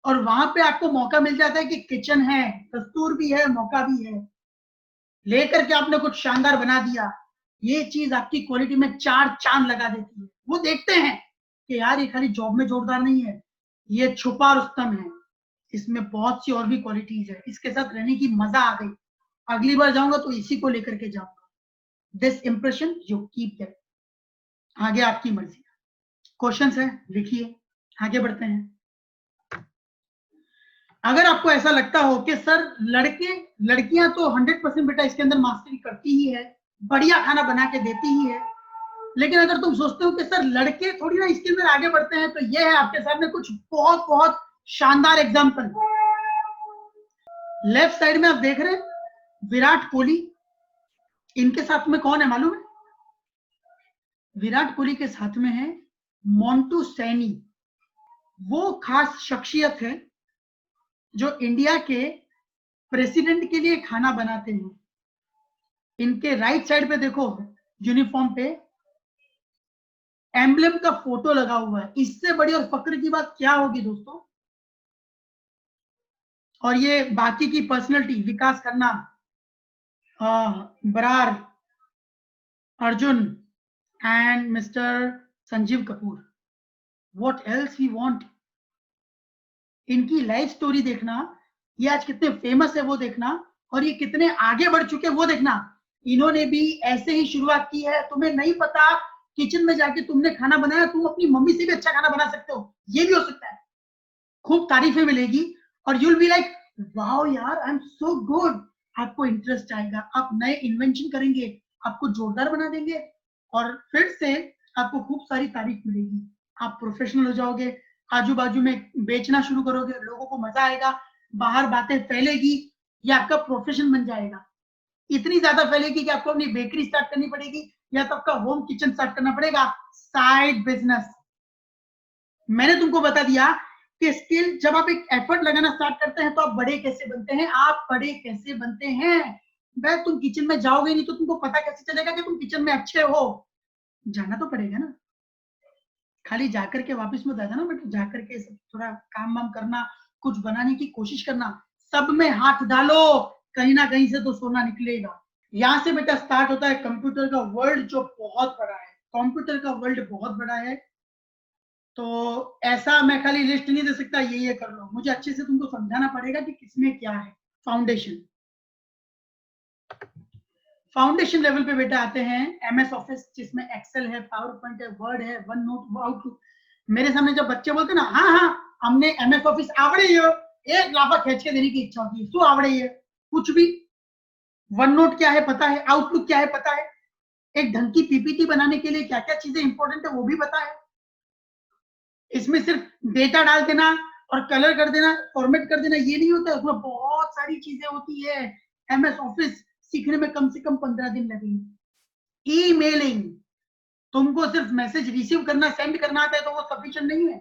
S1: और वहां पे आपको मौका मिल जाता है कि किचन है, दस्तूर भी है, मौका भी है, लेकर के आपने कुछ शानदार बना दिया, ये चीज आपकी क्वालिटी में 4 चांद लगा देती है। वो देखते हैं कि यार ये खाली जॉब में जोरदार नहीं है, ये छुपा रुस्तम है, इसमें बहुत सी और भी क्वालिटीज है, इसके साथ रहने की मजा आ गई, अगली बार जाऊंगा तो इसी को लेकर के जाऊंगा। This impression you keep that. आगे आपकी मर्जी। क्वेश्चंस है, लिखिए, आगे बढ़ते हैं। अगर आपको ऐसा लगता हो कि सर लड़कियां तो 100% बेटा इसके अंदर मास्टरी करती ही है, बढ़िया खाना बना के देती ही है, लेकिन अगर तुम सोचते हो कि सर लड़के थोड़ी ना इसके अंदर आगे बढ़ते हैं, तो ये है आपके सामने कुछ बहुत बहुत शानदार एग्जाम्पल। लेफ्ट साइड में आप देख रहे हैं विराट कोहली, इनके साथ में कौन है मालूम है? विराट कोहली के साथ में है मोंटू सैनी। वो खास शख्सियत है जो इंडिया के प्रेसिडेंट के लिए खाना बनाते हैं। इनके राइट साइड पे देखो, यूनिफॉर्म पे एम्ब्लेम का फोटो लगा हुआ है। इससे बड़ी और फक्र की बात क्या होगी दोस्तों? और ये बाकी की personality, Vikas Khanna, Brar, Arjun and mister Sanjeev Kapoor. What else we want? इनकी लाइफ स्टोरी देखना, ये आज कितने फेमस है वो देखना, और ये कितने आगे बढ़ चुके हैं वो देखना। इन्होंने भी ऐसे ही शुरुआत की है। तुम्हें नहीं पता, किचन में जाके तुमने खाना बनाया, तुम अपनी मम्मी से भी अच्छा खाना बना सकते हो, ये भी हो सकता है। खूब तारीफें मिलेगी और यूल बी लाइक वाओ यार, आई एम सो गुड। आपको इंटरेस्ट आएगा, आप नए इन्वेंशन करेंगे, आपको जोरदार बना देंगे, और फिर से आपको खूब सारी तारीफ मिलेगी। आप प्रोफेशनल हो जाओगे, आजू बाजू में बेचना शुरू करोगे, लोगों को मजा आएगा, बाहर बातें फैलेगी, ये आपका प्रोफेशन बन जाएगा। इतनी ज्यादा फैलेगी कि आपको अपनी बेकरी स्टार्ट करनी पड़ेगी, या तो आपका होम किचन स्टार्ट करना पड़ेगा, साइड बिजनेस। मैंने तुमको बता दिया कि स्किल, जब आप एक एफर्ट लगाना स्टार्ट करते हैं तो आप बड़े कैसे बनते हैं। आप बड़े कैसे बनते हैं भाई? तुम किचन में जाओगे नहीं तो तुमको पता कैसे चलेगा कि तुम किचन में अच्छे हो? जाना तो पड़ेगा ना, खाली जाकर के वापस मत आना ना बेटा। जाकर के थोड़ा काम वाम करना, कुछ बनाने की कोशिश करना, सब में हाथ डालो, कहीं ना कहीं से तो सोना निकलेगा। यहाँ से बेटा स्टार्ट होता है कंप्यूटर का वर्ल्ड, जो बहुत बड़ा है। कंप्यूटर का वर्ल्ड बहुत बड़ा है, तो ऐसा मैं खाली लिस्ट नहीं दे सकता ये कर लो। मुझे अच्छे से तुमको समझाना पड़ेगा कि किसमें क्या है। फाउंडेशन लेवल पे बेटा आते हैं एमएस ऑफिस, जिसमें एक्सेल है, पावर पॉइंट है, वर्ड है, वन नोट, आउटलुक। मेरे सामने जब बच्चे बोलते ना हाँ हमने एमएस ऑफिस आवड़े है, एक लाफा खींच के देने की इच्छा होती है। क्यों आवड़े है? कुछ भी। वन नोट क्या है पता है, आउटलुक क्या है पता है, एक ढंग की पीपीटी बनाने के लिए क्या क्या चीजें इंपॉर्टेंट है वो भी पता है। इसमें सिर्फ डेटा डाल देना और कलर कर देना, फॉर्मेट कर देना, ये नहीं होता, उसमें बहुत सारी चीजें होती है। एमएस ऑफिस सीखने में कम से कम 15 दिन लगेंगे। ईमेलिंग, तुमको सिर्फ मैसेज रिसीव करना, सेंड करना आता है तो वो सफिशिएंट नहीं है।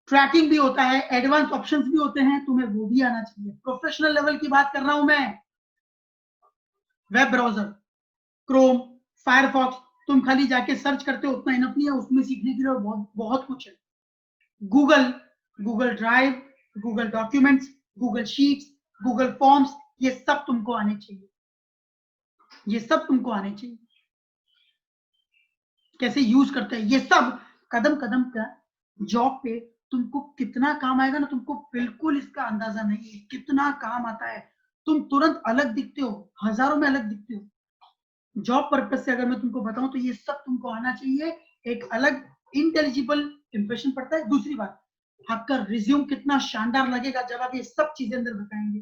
S1: ट्रैकिंग भी होता है, एडवांस ऑप्शंस भी होते हैं, तुम्हें वो भी आना चाहिए। प्रोफेशनल लेवल की बात कर रहा हूं मैं। वेब ब्राउजर, क्रोम, फायरफॉक्स, तुम खाली जाके सर्च करते हो उतना इनफ नहीं है, उसमें सीखने के लिए बहुत बहुत कुछ है। Google drive, Google documents, Google sheets, Google forms, ये सब तुमको आने चाहिए। ये सब तुमको आने चाहिए। कैसे यूज करते हैं ये सब, कदम कदम का जॉब पे तुमको कितना काम आएगा ना, तुमको बिल्कुल इसका अंदाजा नहीं है कितना काम आता है। तुम तुरंत अलग दिखते हो, हजारों में अलग दिखते हो। जॉब पर्पस से अगर मैं तुमको बताऊं तो ये सब तुमको आना चाहिए। एक अलग इंटेलिजिबल इंप्रेशन पड़ता है। दूसरी बात, आपका रिज्यूम कितना शानदार लगेगा जब आप ये सब चीजें अंदर बताएंगे।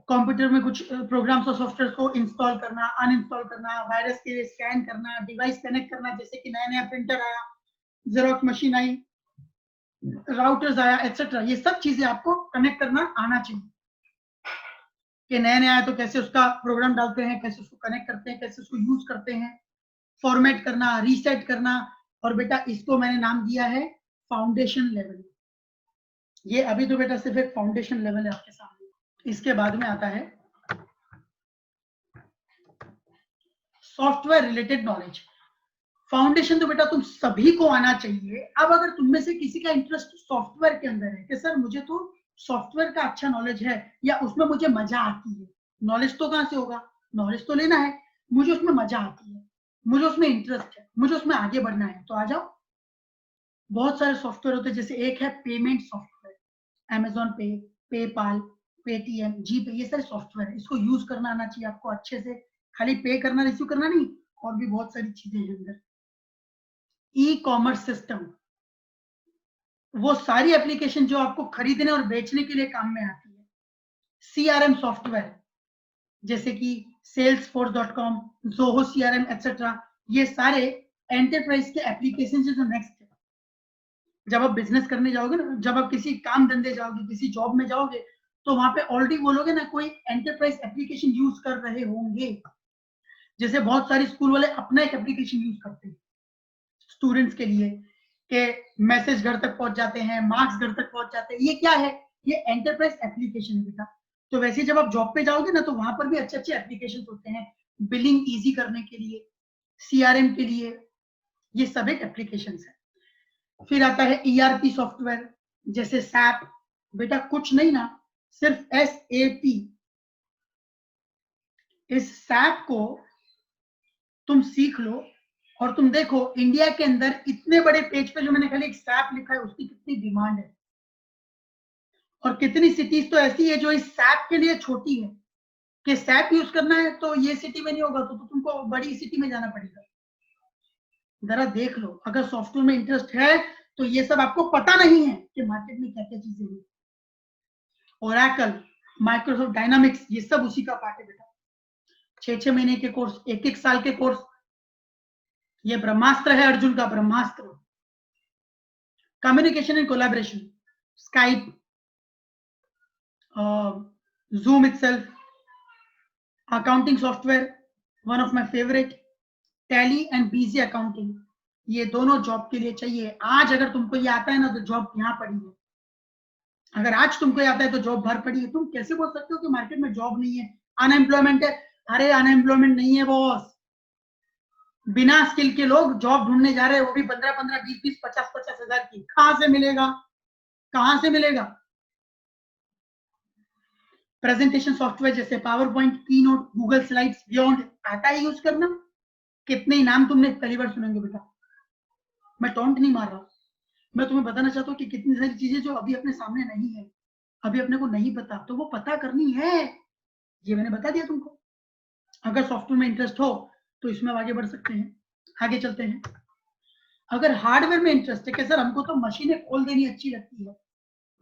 S1: कंप्यूटर में कुछ प्रोग्राम्स और सॉफ्टवेयर को इंस्टॉल करना, अनइंस्टॉल करना, वायरस के लिए स्कैन करना, डिवाइस कनेक्ट करना, जैसे कि नया नया प्रिंटर आया, जेरोक्स मशीन आई, राउटर्स आया, एटसेट्रा, ये सब चीजें आपको कनेक्ट करना आना चाहिए। कि नया नया है तो कैसे उसका प्रोग्राम डालते हैं, कैसे उसको कनेक्ट करते हैं, कैसे उसको यूज करते हैं, फॉर्मेट करना, रीसेट करना। और बेटा इसको मैंने नाम दिया है फाउंडेशन लेवल। ये अभी तो बेटा सिर्फ एक फाउंडेशन लेवल है आपके सामने। इसके बाद में आता है सॉफ्टवेयर रिलेटेड नॉलेज। फाउंडेशन तो बेटा तुम सभी को आना चाहिए। अब अगर तुम में से किसी का इंटरेस्ट सॉफ्टवेयर के अंदर है कि सर मुझे तो सॉफ्टवेयर का अच्छा नॉलेज है या उसमें मुझे मजा आती है, नॉलेज तो कहां से होगा? नॉलेज तो लेना है। मुझे उसमें मजा आती है, मुझे उसमें इंटरेस्ट है, मुझे उसमें आगे बढ़ना है, तो आ जाओ। बहुत सारे सॉफ्टवेयर होते हैं, जैसे एक है पेमेंट सॉफ्टवेयर, अमेजोन पे, पेपाल, पेटीएम, जीपे, ये सारे सॉफ्टवेयर है, इसको यूज करना आना चाहिए आपको अच्छे से, खाली पे करना रिसीव करना नहीं, और भी बहुत सारी चीजें हैं अंदर। ई कॉमर्स सिस्टम, वो सारी एप्लीकेशन जो आपको खरीदने और बेचने के लिए काम में आती है। सीआरएम सॉफ्टवेयर, जैसे कि salesforce.com, zoho CRM एक्सेट्रा, ये सारे एंटरप्राइज के एप्लीकेशन जो नेक्स्ट है। जब आप बिजनेस करने जाओगे ना, जब आप किसी काम धंधे जाओगे, किसी जॉब में जाओगे, तो वहां पे ऑलरेडी बोलोगे ना कोई एंटरप्राइज एप्लीकेशन यूज कर रहे होंगे। जैसे बहुत सारे स्कूल वाले अपना एक एप्लीकेशन यूज करते हैं स्टूडेंट्स के लिए, कि मैसेज घर तक पहुंच जाते हैं, मार्क्स घर तक पहुंच जाते हैं, ये क्या है? ये एंटरप्राइज एप्लीकेशन है बेटा। तो वैसे जब आप जॉब पे जाओगे ना, तो वहां पर भी अच्छे अच्छे एप्लीकेशन होते हैं बिलिंग इजी करने के लिए, सीआरएम के लिए, ये सब एक एप्लीकेशन है। फिर आता है ईआरपी सॉफ्टवेयर, जैसे सैप, बेटा कुछ नहीं ना, सिर्फ SAP, इस सैप को तुम सीख लो, और तुम देखो इंडिया के अंदर इतने बड़े पेज पे जो मैंने खाली एक सैप लिखा है, उसकी कितनी डिमांड है, और कितनी सिटीज तो ऐसी है जो इस सैप के लिए छोटी है, कि सैप यूज करना है तो ये सिटी में नहीं होगा, तो तुमको बड़ी सिटी में जाना पड़ेगा। जरा देख लो, अगर सॉफ्टवेयर में इंटरेस्ट है तो ये सब आपको पता नहीं है कि मार्केट में क्या क्या चीजें हैं। ओरेकल, माइक्रोसॉफ्ट डायनामिक्स, ये सब उसी का पार्ट है बेटा। 6-6 महीने के कोर्स, 1-1 साल के कोर्स, ये ब्रह्मास्त्र है अर्जुन का, Brahmastra. Communication and collaboration, Skype, Zoom itself, accounting software, one of my favourite, Tally and BG accounting, ये दोनों जॉब के लिए चाहिए। आज अगर तुमको ये आता है ना, तो जॉब यहाँ पड़ी है। अगर आज तुमको ये आता है तो जॉब भर पड़ी है। तुम कैसे बोल सकते हो कि मार्केट में जॉब नहीं है, अनएम्प्लॉयमेंट है? अरे अनएम्प्लॉयमेंट नहीं है बॉस, बिना स्किल के लोग जॉब ढूंढने जा रहे हैं, वो भी 15-15, 20-20, 50-50 हजार की। कहां से मिलेगा, कहां से मिलेगा? प्रेजेंटेशन सॉफ्टवेयर जैसे पावर पॉइंट, की नोट, गूगल स्लाइड्स, बियॉन्ड, आता है यूज करना? कितने ही नाम तुमने पहली बार सुनेंगे बेटा। मैं टॉन्ट नहीं मार रहा, मैं तुम्हें बताना चाहता हूँ कि कितनी सारी चीजें जो अभी अपने सामने नहीं है, अभी अपने को नहीं पता, तो वो पता करनी है। ये मैंने बता दिया तुमको। अगर सॉफ्टवेयर में इंटरेस्ट हो तो इसमें आगे बढ़ सकते हैं। आगे चलते हैं। अगर हार्डवेयर में इंटरेस्ट है कि सर हमको तो मशीनें खोल देनी अच्छी लगती है,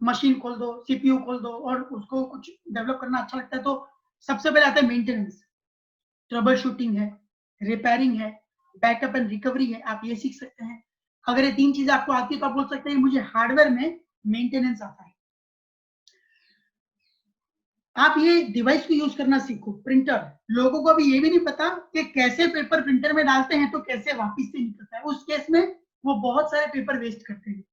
S1: मशीन खोल दो, सीपीयू खोल दो, और उसको कुछ डेवलप करना अच्छा लगता है, तो सबसे पहले आता है मेंटेनेंस, ट्रबल शूटिंग है, रिपेयरिंग है, बैकअप एंड रिकवरी है, आप ये सीख सकते हैं। अगर ये 3 चीजें आपको आती है तो आप बोल सकते हैं मुझे हार्डवेयर में मेंटेनेंस आता है। आप ये डिवाइस को यूज करना सीखो। प्रिंटर, लोगों को अभी ये भी नहीं पता कि कैसे पेपर प्रिंटर में डालते हैं तो कैसे वापस से निकलता है। उस केस में वो बहुत सारे पेपर वेस्ट करते हैं।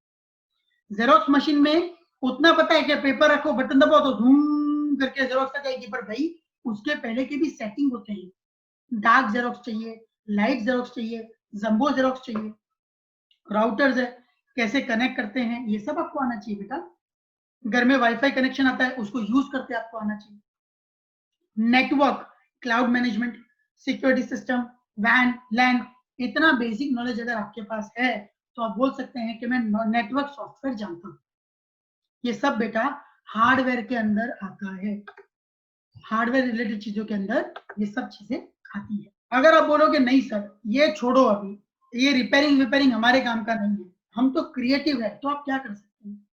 S1: जेरोक्स मशीन में उतना पता है कि पेपर रखो, बटन दबाओ तो धूम करके जेरोक्स आ जाएगी, पर भाई उसके पहले के भी सेटिंग होते हैं। डार्क जेरोक्स चाहिए, लाइट जेरोक्स चाहिए, जंबो जेरोक्स चाहिए, राउटर्स है, कैसे कनेक्ट करते हैं, ये सब आपको आना चाहिए बेटा। घर में वाईफाई कनेक्शन आता है, उसको यूज करते आपको आना चाहिए। Network, cloud management, security system, वैन, लैन, इतना बेसिक नॉलेज अगर आपके पास है तो आप बोल सकते हैं कि मैं नेटवर्क सॉफ्टवेयर जानता हूं। ये सब बेटा हार्डवेयर के अंदर आता है, हार्डवेयर रिलेटेड चीजों के अंदर ये सब चीजें आती है। अगर आप बोलोगे नहीं सर ये छोड़ो, अभी ये रिपेयरिंग हमारे काम का नहीं है, हम तो क्रिएटिव है, तो आप क्या कर सकते हैं?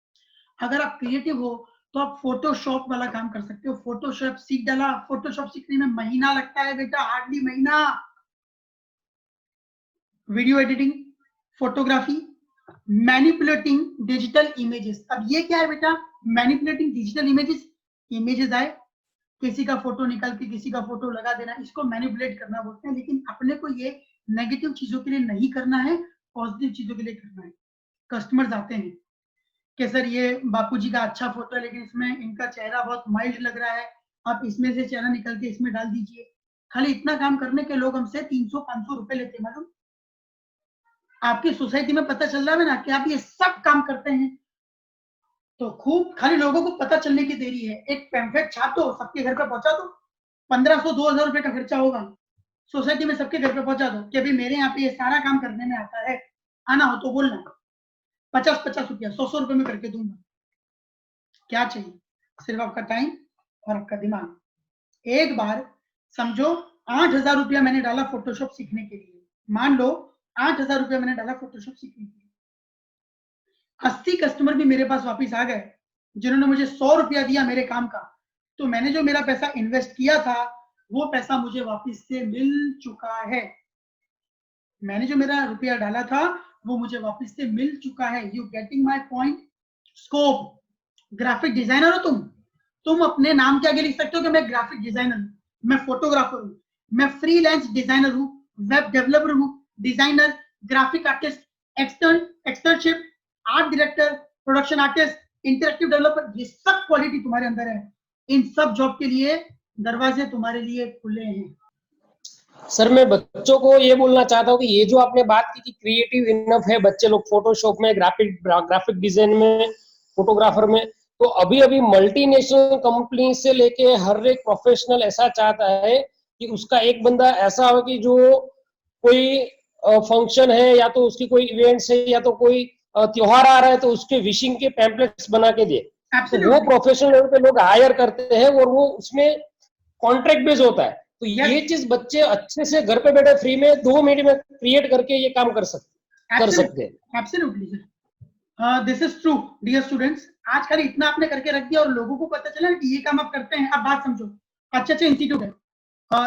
S1: अगर आप क्रिएटिव हो तो आप फोटोशॉप वाला काम कर सकते हो। फोटोशॉप सीख डाला, फोटोशॉप सीखने में महीना लगता है बेटा, हार्डली महीना। Video editing, photography, manipulating digital images. अब ये क्या है बेटा? मैनिपुलेटिंग डिजिटल इमेजेस, इमेजेस आए, किसी का फोटो निकाल के किसी का फोटो लगा देना, इसको मैनिपुलेट करना बोलते हैं। लेकिन अपने को ये नेगेटिव चीजों के लिए नहीं करना है, पॉजिटिव चीजों के लिए करना है। कस्टमर्स आते हैं कि सर ये बापूजी का अच्छा फोटो है, लेकिन इसमें इनका चेहरा बहुत माइल्ड लग रहा है, आप इसमें से चेहरा निकल के इसमें डाल दीजिए। खाली इतना काम करने के लोग हमसे 300-500 रुपए लेते हैं। मालूम, आपकी सोसाइटी में पता चल रहा है ना कि आप ये सब काम करते हैं, तो खूब खाली लोगों को पता चलने की देरी है। एक पैम्फलेट छाप दो, सबके घर पे पहुंचा दो, 1500-2000 रुपए का खर्चा होगा। सोसाइटी में सबके घर पे पहुंचा दो कि अभी मेरे यहाँ पे ये सारा काम करने में आता है, आना हो तो बोलना, 50-50 रुपया 100-100 रुपये में करके दूंगा। क्या चाहिए? सिर्फ आपका टाइम और आपका दिमाग। एक बार समझो 8,000 रुपया मैंने डाला फोटोशॉप सीखने के लिए, मान लो 8,000 रुपया मैंने डाला फोटोशॉप सीखने के लिए, 80 कस्टमर भी मेरे पास वापस आ गए जिन्होंने मुझे 100 रुपया दिया मेरे काम का, तो मैंने जो मेरा पैसा इन्वेस्ट किया था वो पैसा मुझे वापस से मिल चुका है। मैंने जो मेरा रुपया डाला था वो मुझे वापस से मिल चुका है। You getting my point? Scope. Graphic designer हो तुम अपने नाम के आगे लिख सकते हो कि मैं ग्राफिक डिजाइनर हूं, मैं फोटोग्राफर हूं, मैं फ्रीलांस डिजाइनर हूं, वेब डेवलपर हूं, designer, graphic artist, externship, art director, production artist, interactive developer, ये सब क्वालिटी तुम्हारे अंदर है। इन सब जॉब के लिए दरवाजे तुम्हारे लिए खुले हैं।
S3: सर मैं बच्चों को ये बोलना चाहता हूँ कि ये जो आपने बात की कि क्रिएटिव इनफ है बच्चे लोग फोटोशॉप में, ग्राफिक डिजाइन में, फोटोग्राफर में, तो अभी अभी मल्टीनेशनल कंपनी से लेके हर एक प्रोफेशनल ऐसा चाहता है कि उसका एक बंदा ऐसा हो कि जो कोई फंक्शन है या तो उसकी कोई इवेंट्स है या तो कोई त्योहार आ रहा है तो उसके विशिंग के पैम्पलेट्स बना के दे, तो वो प्रोफेशनल लेवल पे लोग हायर करते हैं और वो उसमें कॉन्ट्रैक्ट बेस होता है। तो ये चीज बच्चे अच्छे से घर पे बैठे फ्री में 2 मिनट में क्रिएट करके ये काम कर सकते हैं।
S1: Absolutely sir, this is true dear students. आज खाली इतना आपने करके रख दिया और लोगों को पता चला कि ये काम आप करते हैं। अब बात समझो, अच्छे इंस्टीट्यूट है,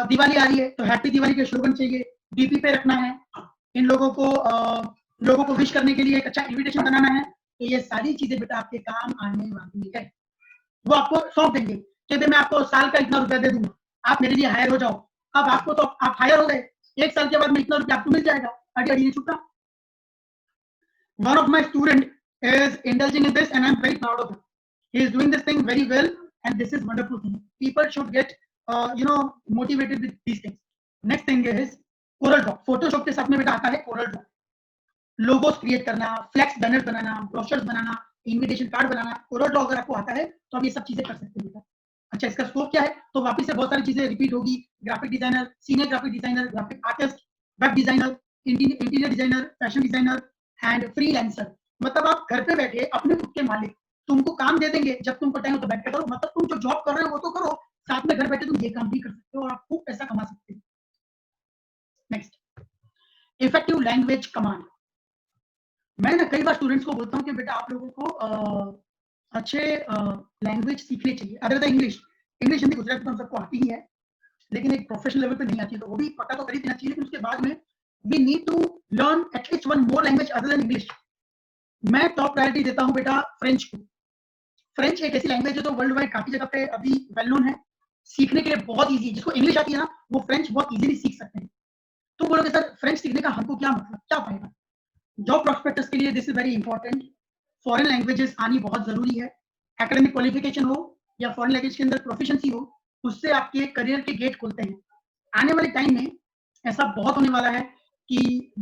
S1: दिवाली आ रही है तो हैप्पी दिवाली के स्लोगन चाहिए, डीपी पे रखना है, इन लोगों को विश करने के लिए एक अच्छा इनविटेशन बनाना है, तो ये सारी चीजें बेटा आपके काम आने वाली है। वो आपको सौंप देंगे कि मैं आपको साल का इतना रुपया दे दूंगा, आप मेरे लिए हायर हो जाओ। अब आपको तो आप हायर हो गए, 1 साल के बाद में इतना रुपया आपको मिल जाएगा, अड़ी अड़ी नहीं छूटा। One of my student is indulging in this and I'm very proud of him. He is doing this thing very well and this is wonderful thing. People should get motivated with these things. Next thing is Corel Draw. Photoshop के साथ में बेटा आता है Corel Draw. Logos create करना, flex banner बनाना, brochures बनाना, invitation card बनाना, Corel Draw अगर आपको आता है तो आप ये सब चीजें कर सकते हैं बेटा। अच्छा, इसका स्कोप क्या है? तो वापस से बहुत सारी चीजें रिपीट होगी। Graphic designer, senior graphic designer, graphic artist, web designer, interior designer, fashion designer and freelancer. मतलब आप घर पे बैठे अपने खुद के मालिक, तुमको काम दे देंगे, जब तुमको टाइम हो तो बैठ के करो। मतलब तुम जो जॉब कर रहे हो वो तो करो, साथ में घर बैठे तुम ये काम भी कर सकते हो और आप खूब पैसा कमा सकते हो। Next, effective language command. मैं ना कई बार स्टूडेंट्स को बोलता हूँ कि बेटा आप लोगों को अच्छे लैंग्वेज सीखने चाहिए, other than English. English, Hindi, Gujarati तो हम सबको आती ही है, लेकिन एक प्रोफेशनल लेवल पे नहीं आती, तो वो भी पता तो कर ही देना चाहिए। लेकिन उसके बाद में we need to learn at least one more language other than English. मैं टॉप प्रायोरिटी देता हूं बेटा फ्रेंच को। फ्रेंच एक ऐसी लैंग्वेज है जो वर्ल्ड वाइड काफी जगह पे अभी वेल नोन है, सीखने के लिए बहुत इजी है। जिसको इंग्लिश आती है ना वो फ्रेंच बहुत इजीली सीख सकते हैं। तो बोलोगे सर फ्रेंच सीखने का हमको क्या मतलब, क्या फायदा? जॉब प्रोस्पेक्टस के लिए this is very important. Foreign languages आनी बहुत जरूरी है। एकेडमिक क्वालिफिकेशन हो या फॉरेन लैंग्वेज के अंदर प्रोफिशिएंसी हो, उससे आपके करियर के गेट खुलते हैं। आने वाले टाइम में ऐसा बहुत होने वाला है कि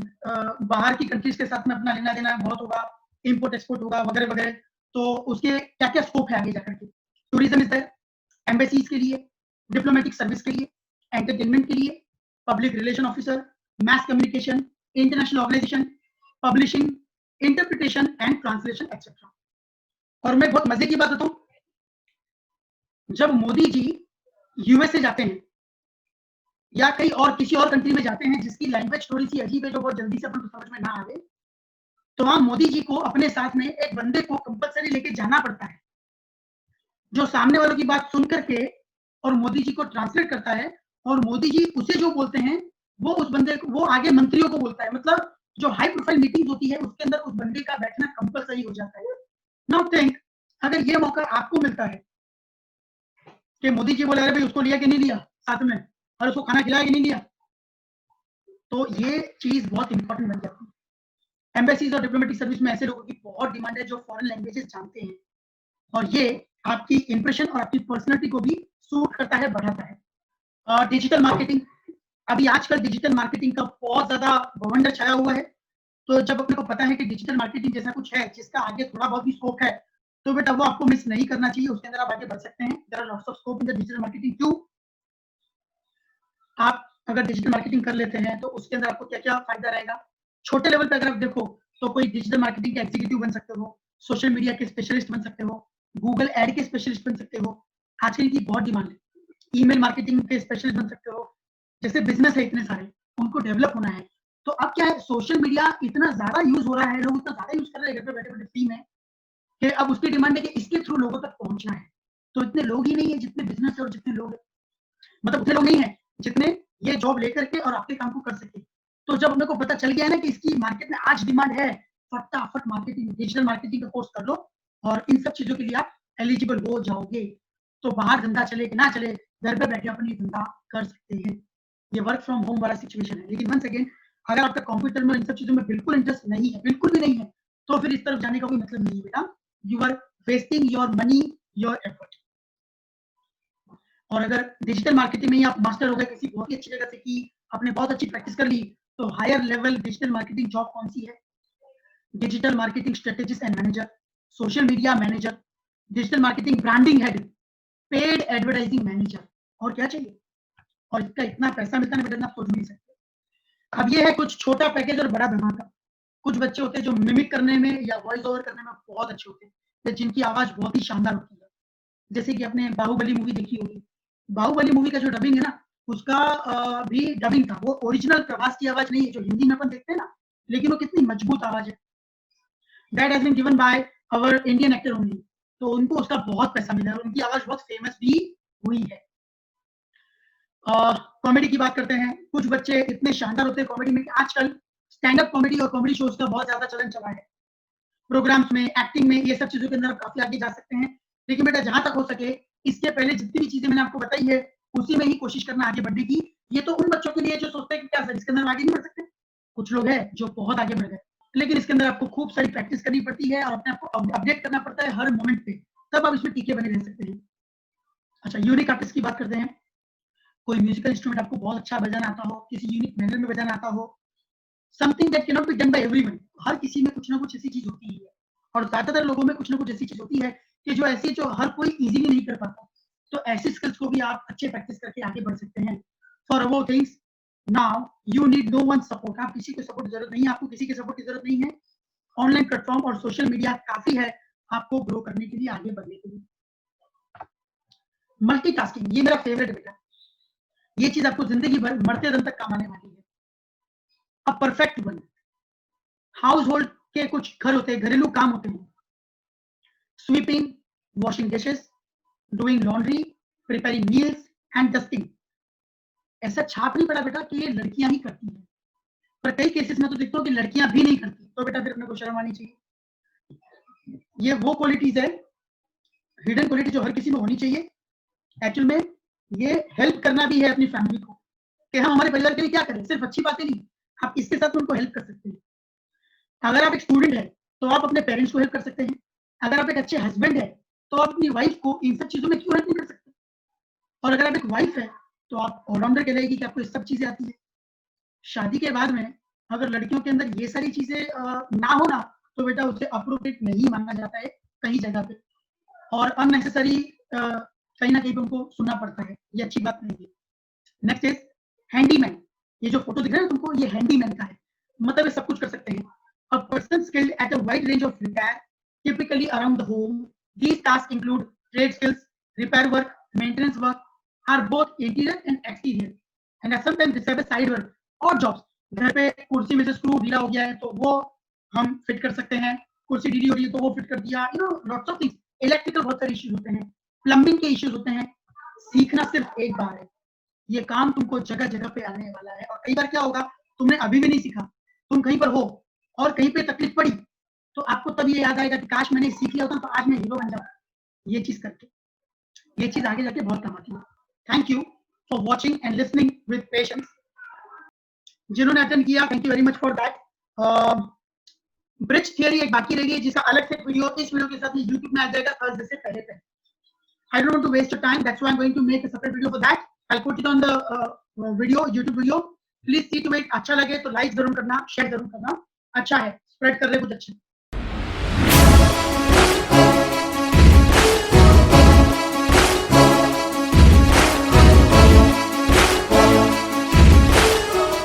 S1: बाहर की कंट्रीज के साथ में अपना लेना देना बहुत होगा, इंपोर्ट एक्सपोर्ट होगा वगैरह वगैरह। तो उसके क्या क्या स्कोप है आगे जाकर के? टूरिज्म इज देयर, एम्बेसीज के लिए, डिप्लोमेटिक सर्विस के लिए, एंटरटेनमेंट के लिए, public relation officer, mass communication, international organisation, publishing, interpretation and translation etcetera. और मैं बहुत मजे की बात बताऊं, जब मोदी जी यूएसए जाते हैं या कहीं और किसी और कंट्री में जाते हैं जिसकी लैंग्वेज थोड़ी सी अजीब है, जो बहुत जल्दी से अपन को समझ में ना आवे, तो वहां मोदी जी को अपने साथ में एक बंदे को कंपलसरी लेके जाना पड़ता है, जो सामने वालों की बात सुन करके और मोदी जी को ट्रांसलेट करता है, और मोदी जी उसे जो बोलते हैं वो उस बंदे को, वो आगे मंत्रियों को बोलता है। मतलब जो हाई प्रोफाइल मीटिंग होती है उसके अंदर उस बंदे का बैठना कंपलसरी हो जाता है। नाउ थिंक, अगर ये मौका आपको मिलता है कि मोदी जी बोले अरे भाई उसको लिया कि नहीं लिया साथ में, और उसको खाना खिलाया कि नहीं लिया, तो ये चीज बहुत इंपॉर्टेंट बन जाती है। एम्बेसीज और डिप्लोमेटिक सर्विस में ऐसे लोगों की बहुत डिमांड है जो फॉरेन लैंग्वेजेस जानते हैं, और ये आपकी इंप्रेशन और आपकी पर्सनैलिटी को भी सूट करता है, बढ़ाता है। डिजिटल मार्केटिंग, अभी आजकल डिजिटल मार्केटिंग का बहुत ज्यादा बवंडर छाया हुआ है। तो जब अपने को पता है कि डिजिटल मार्केटिंग जैसा कुछ है जिसका आगे थोड़ा बहुत भी स्कोप है, तो बेटा वो आपको मिस नहीं करना चाहिए, उसके अंदर आप आगे बढ़ सकते हैं। There are lots of scope in the digital marketing too. आप अगर डिजिटल मार्केटिंग कर लेते हैं तो उसके अंदर आपको क्या क्या फायदा रहेगा। छोटे लेवल पे अगर आप देखो तो कोई डिजिटल मार्केटिंग के एग्जीक्यूटिव बन सकते हो, सोशल मीडिया के स्पेशलिस्ट बन सकते हो, गूगल एड के स्पेशलिस्ट बन सकते हो, आजकल इनकी बहुत डिमांड है। ईमेल मार्केटिंग के स्पेशलिस्ट बन सकते हो। जैसे बिजनेस है इतने सारे, उनको डेवलप होना है, तो अब क्या है, सोशल मीडिया इतना ज्यादा यूज हो रहा है, लोग इतना ज्यादा यूज कर रहे हैं घर पे बैठे बैठे फ्री में, कि अब उसकी डिमांड है कि इसके थ्रू लोगों तक पहुंचना है। तो इतने लोग ही नहीं है जितने बिजनेस है, और जितने लोग, मतलब उतने लोग नहीं है जितने ये जॉब लेकर के और आपके काम को कर सके। तो जब अपने को पता चल गया ना कि इसकी मार्केट में आज डिमांड है, फटाफट मार्केटिंग, डिजिटल मार्केटिंग का कोर्स कर लो, और इन सब चीजों के लिए आप एलिजिबल हो जाओगे। तो बाहर धंधा चले कि ना चले, घर पे बैठे अपनी धंधा कर सकते हैं। ये वर्क फ्रॉम होम वाला सिचुएशन है। लेकिन वंस अगेन, अगर आपका कंप्यूटर में इन सब चीजों में बिल्कुल इंटरेस्ट नहीं है, बिल्कुल भी नहीं है, तो फिर इस तरफ जाने का कोई मतलब नहीं है बेटा। You are wasting your money, your effort. और अगर डिजिटल मार्केटिंग में ही आप मास्टर हो गए, किसी बहुत ही अच्छी जगह से की, आपने बहुत अच्छी प्रैक्टिस कर ली, तो higher level digital marketing job कौन सी है? Digital marketing strategist and manager, social media manager, digital marketing branding head, paid advertising manager. और क्या चाहिए? और इसका इतना पैसा मिलता है बेटा, आप सोच नहीं सकते। अब ये है कुछ छोटा पैकेज और बड़ा धमाका। कुछ बच्चे होते हैं जो मिमिक करने में या वॉइस ओवर करने में बहुत अच्छे होते हैं, जिनकी आवाज बहुत ही शानदार होती है। जैसे कि आपने बाहुबली मूवी देखी होगी, बाहुबली मूवी का जो डबिंग है ना, उसका भी डबिंग था, वो ओरिजिनल प्रभास की आवाज नहीं है जो हिंदी में अपन देखते हैं ना, लेकिन वो कितनी मजबूत आवाज है। That has been given by our Indian actor only. तो उनको उसका बहुत पैसा मिला है, उनकी आवाज बहुत फेमस भी हुई है। कॉमेडी की बात करते हैं, कुछ बच्चे इतने शानदार होते हैं कॉमेडी में कि आजकल स्टैंड अप कॉमेडी और कॉमेडी शोज का बहुत ज्यादा चलन चला है। प्रोग्राम्स में, एक्टिंग में, ये सब चीजों के अंदर आप काफी आगे जा सकते हैं। लेकिन बेटा जहां तक हो सके, इसके पहले जितनी भी चीजें मैंने आपको बताई है, उसी में ही कोशिश करना आगे बढ़ने की। ये तो उन बच्चों के लिए जो सोचते हैं कि क्या सर इसके अंदर आगे नहीं बढ़ सकते। कुछ लोग हैं जो बहुत आगे बढ़ गए, लेकिन इसके अंदर आपको खूब सारी प्रैक्टिस करनी पड़ती है और अपने आप को अपडेट करना पड़ता है हर मोमेंट पे, तब आप इसमें टीके बने रह सकते हैं। अच्छा, यूनिक आर्टिस्ट की बात करते हैं। कोई म्यूजिकल इंस्ट्रूमेंट आपको बहुत अच्छा बजाना आता हो, किसी यूनिक मैनर में बजाना आता हो, something that can not be done by everyone. हर किसी में कुछ ना कुछ ऐसी चीज होती है, और ज्यादातर लोगों में कुछ ना कुछ ऐसी चीज होती है कि जो ऐसी, जो हर कोई इजीली नहीं कर पाता। तो ऐसी स्किल्स को भी आप अच्छे प्रैक्टिस करके आगे बढ़ सकते हैं। For about things now you need no one support. आप किसी के सपोर्ट की जरूरत नहीं है, आपको किसी के सपोर्ट की जरूरत नहीं है। ऑनलाइन प्लेटफॉर्म और सोशल मीडिया काफी है आपको ग्रो करने के लिए, आगे बढ़ने के लिए। मल्टीटास्किंग, ये मेरा फेवरेट बेटा। ये चीज आपको जिंदगी भर मरते दम तक काम आने वाली है। A perfect one. House hold के कुछ घर होते हैं, घरेलू काम होते हैं, sweeping, washing dishes, doing laundry, preparing meals and dusting. ऐसा छाप नहीं पड़ा बेटा कि ये लड़कियां ही करती हैं, पर कई केसेस में तो देखता हूँ कि लड़कियां भी नहीं करती। तो बेटा फिर अपने को शर्म आनी चाहिए। ये वो क्वालिटीज है, हिडन क्वालिटी, जो हर किसी में होनी चाहिए। एक्चुअल में ये हेल्प करना भी है अपनी फैमिली को, कि हम हमारे परिवार के लिए क्या करें, सिर्फ अच्छी बातें नहीं, आप इसके साथ उनको हेल्प कर सकते हैं। अगर आप एक स्टूडेंट है तो आप अपने पेरेंट्स को हेल्प कर सकते हैं। अगर आप एक अच्छे हस्बैंड है तो आप अपनी वाइफ को इन सब चीजों में क्यों हेल्प नहीं कर सकते। और अगर आप एक वाइफ है तो आप ऑलराउंडर कहलाएगी कि आपको ये सब चीजें आती है। शादी के बाद में अगर लड़कियों के अंदर ये सारी चीजें ना हो ना, तो बेटा उसे अप्रोप्रिएट नहीं माना जाता है कहीं जगह पे, और अननेसेसरी कहीं ना कहीं पे उनको सुनना पड़ता है। ये अच्छी बात नहीं है। Next is handyman. ये जो फोटो दिख रहा है तुमको, ये हैंडीमैन का है, मतलब ये सब कुछ कर सकते हैं। A person skilled at a wide range of repair, typically around the home. These tasks include trade skills, repair work, maintenance work, are both interior and exterior, and are sometimes described as side work or jobs. घर पे कुर्सी में से screw ढीला हो गया है तो वो हम फिट कर सकते हैं, कुर्सी ढीली हो रही है तो वो फिट कर दिया, you know lots of things. Electrical बहुत सारे इश्यूज होते हैं, प्लम्बिंग के इश्यूज होते हैं। सीखना सिर्फ एक बार है, ये काम तुमको जगह जगह पे आने वाला है। और कई बार क्या होगा, तुमने अभी भी नहीं सीखा, तुम कहीं पर हो और कहीं पे तकलीफ पड़ी, तो आपको तब ये याद आएगा कि काश मैंने सीख लिया होता तो आज मैं हीरो बन जाता। ये चीज करके, ये चीज आगे जाके बहुत काम आती है। Thank you for watching and listening with patience. जिन्होंने अटेंड किया, thank you very much for that. Bridge theory एक बाकी रह गई, जिसका अलग से वीडियो इस वीडियो के साथ यूट्यूब में आ जाएगा थर्सडे से पहले तक। I don't want to waste your time, that's why I'm going to make a separate video for that. I'll put it on the video, YouTube video. Please see to it। अच्छा लगे तो like जरूर करना, share जरूर करना। अच्छा है, spread कर ले कुछ अच्छे।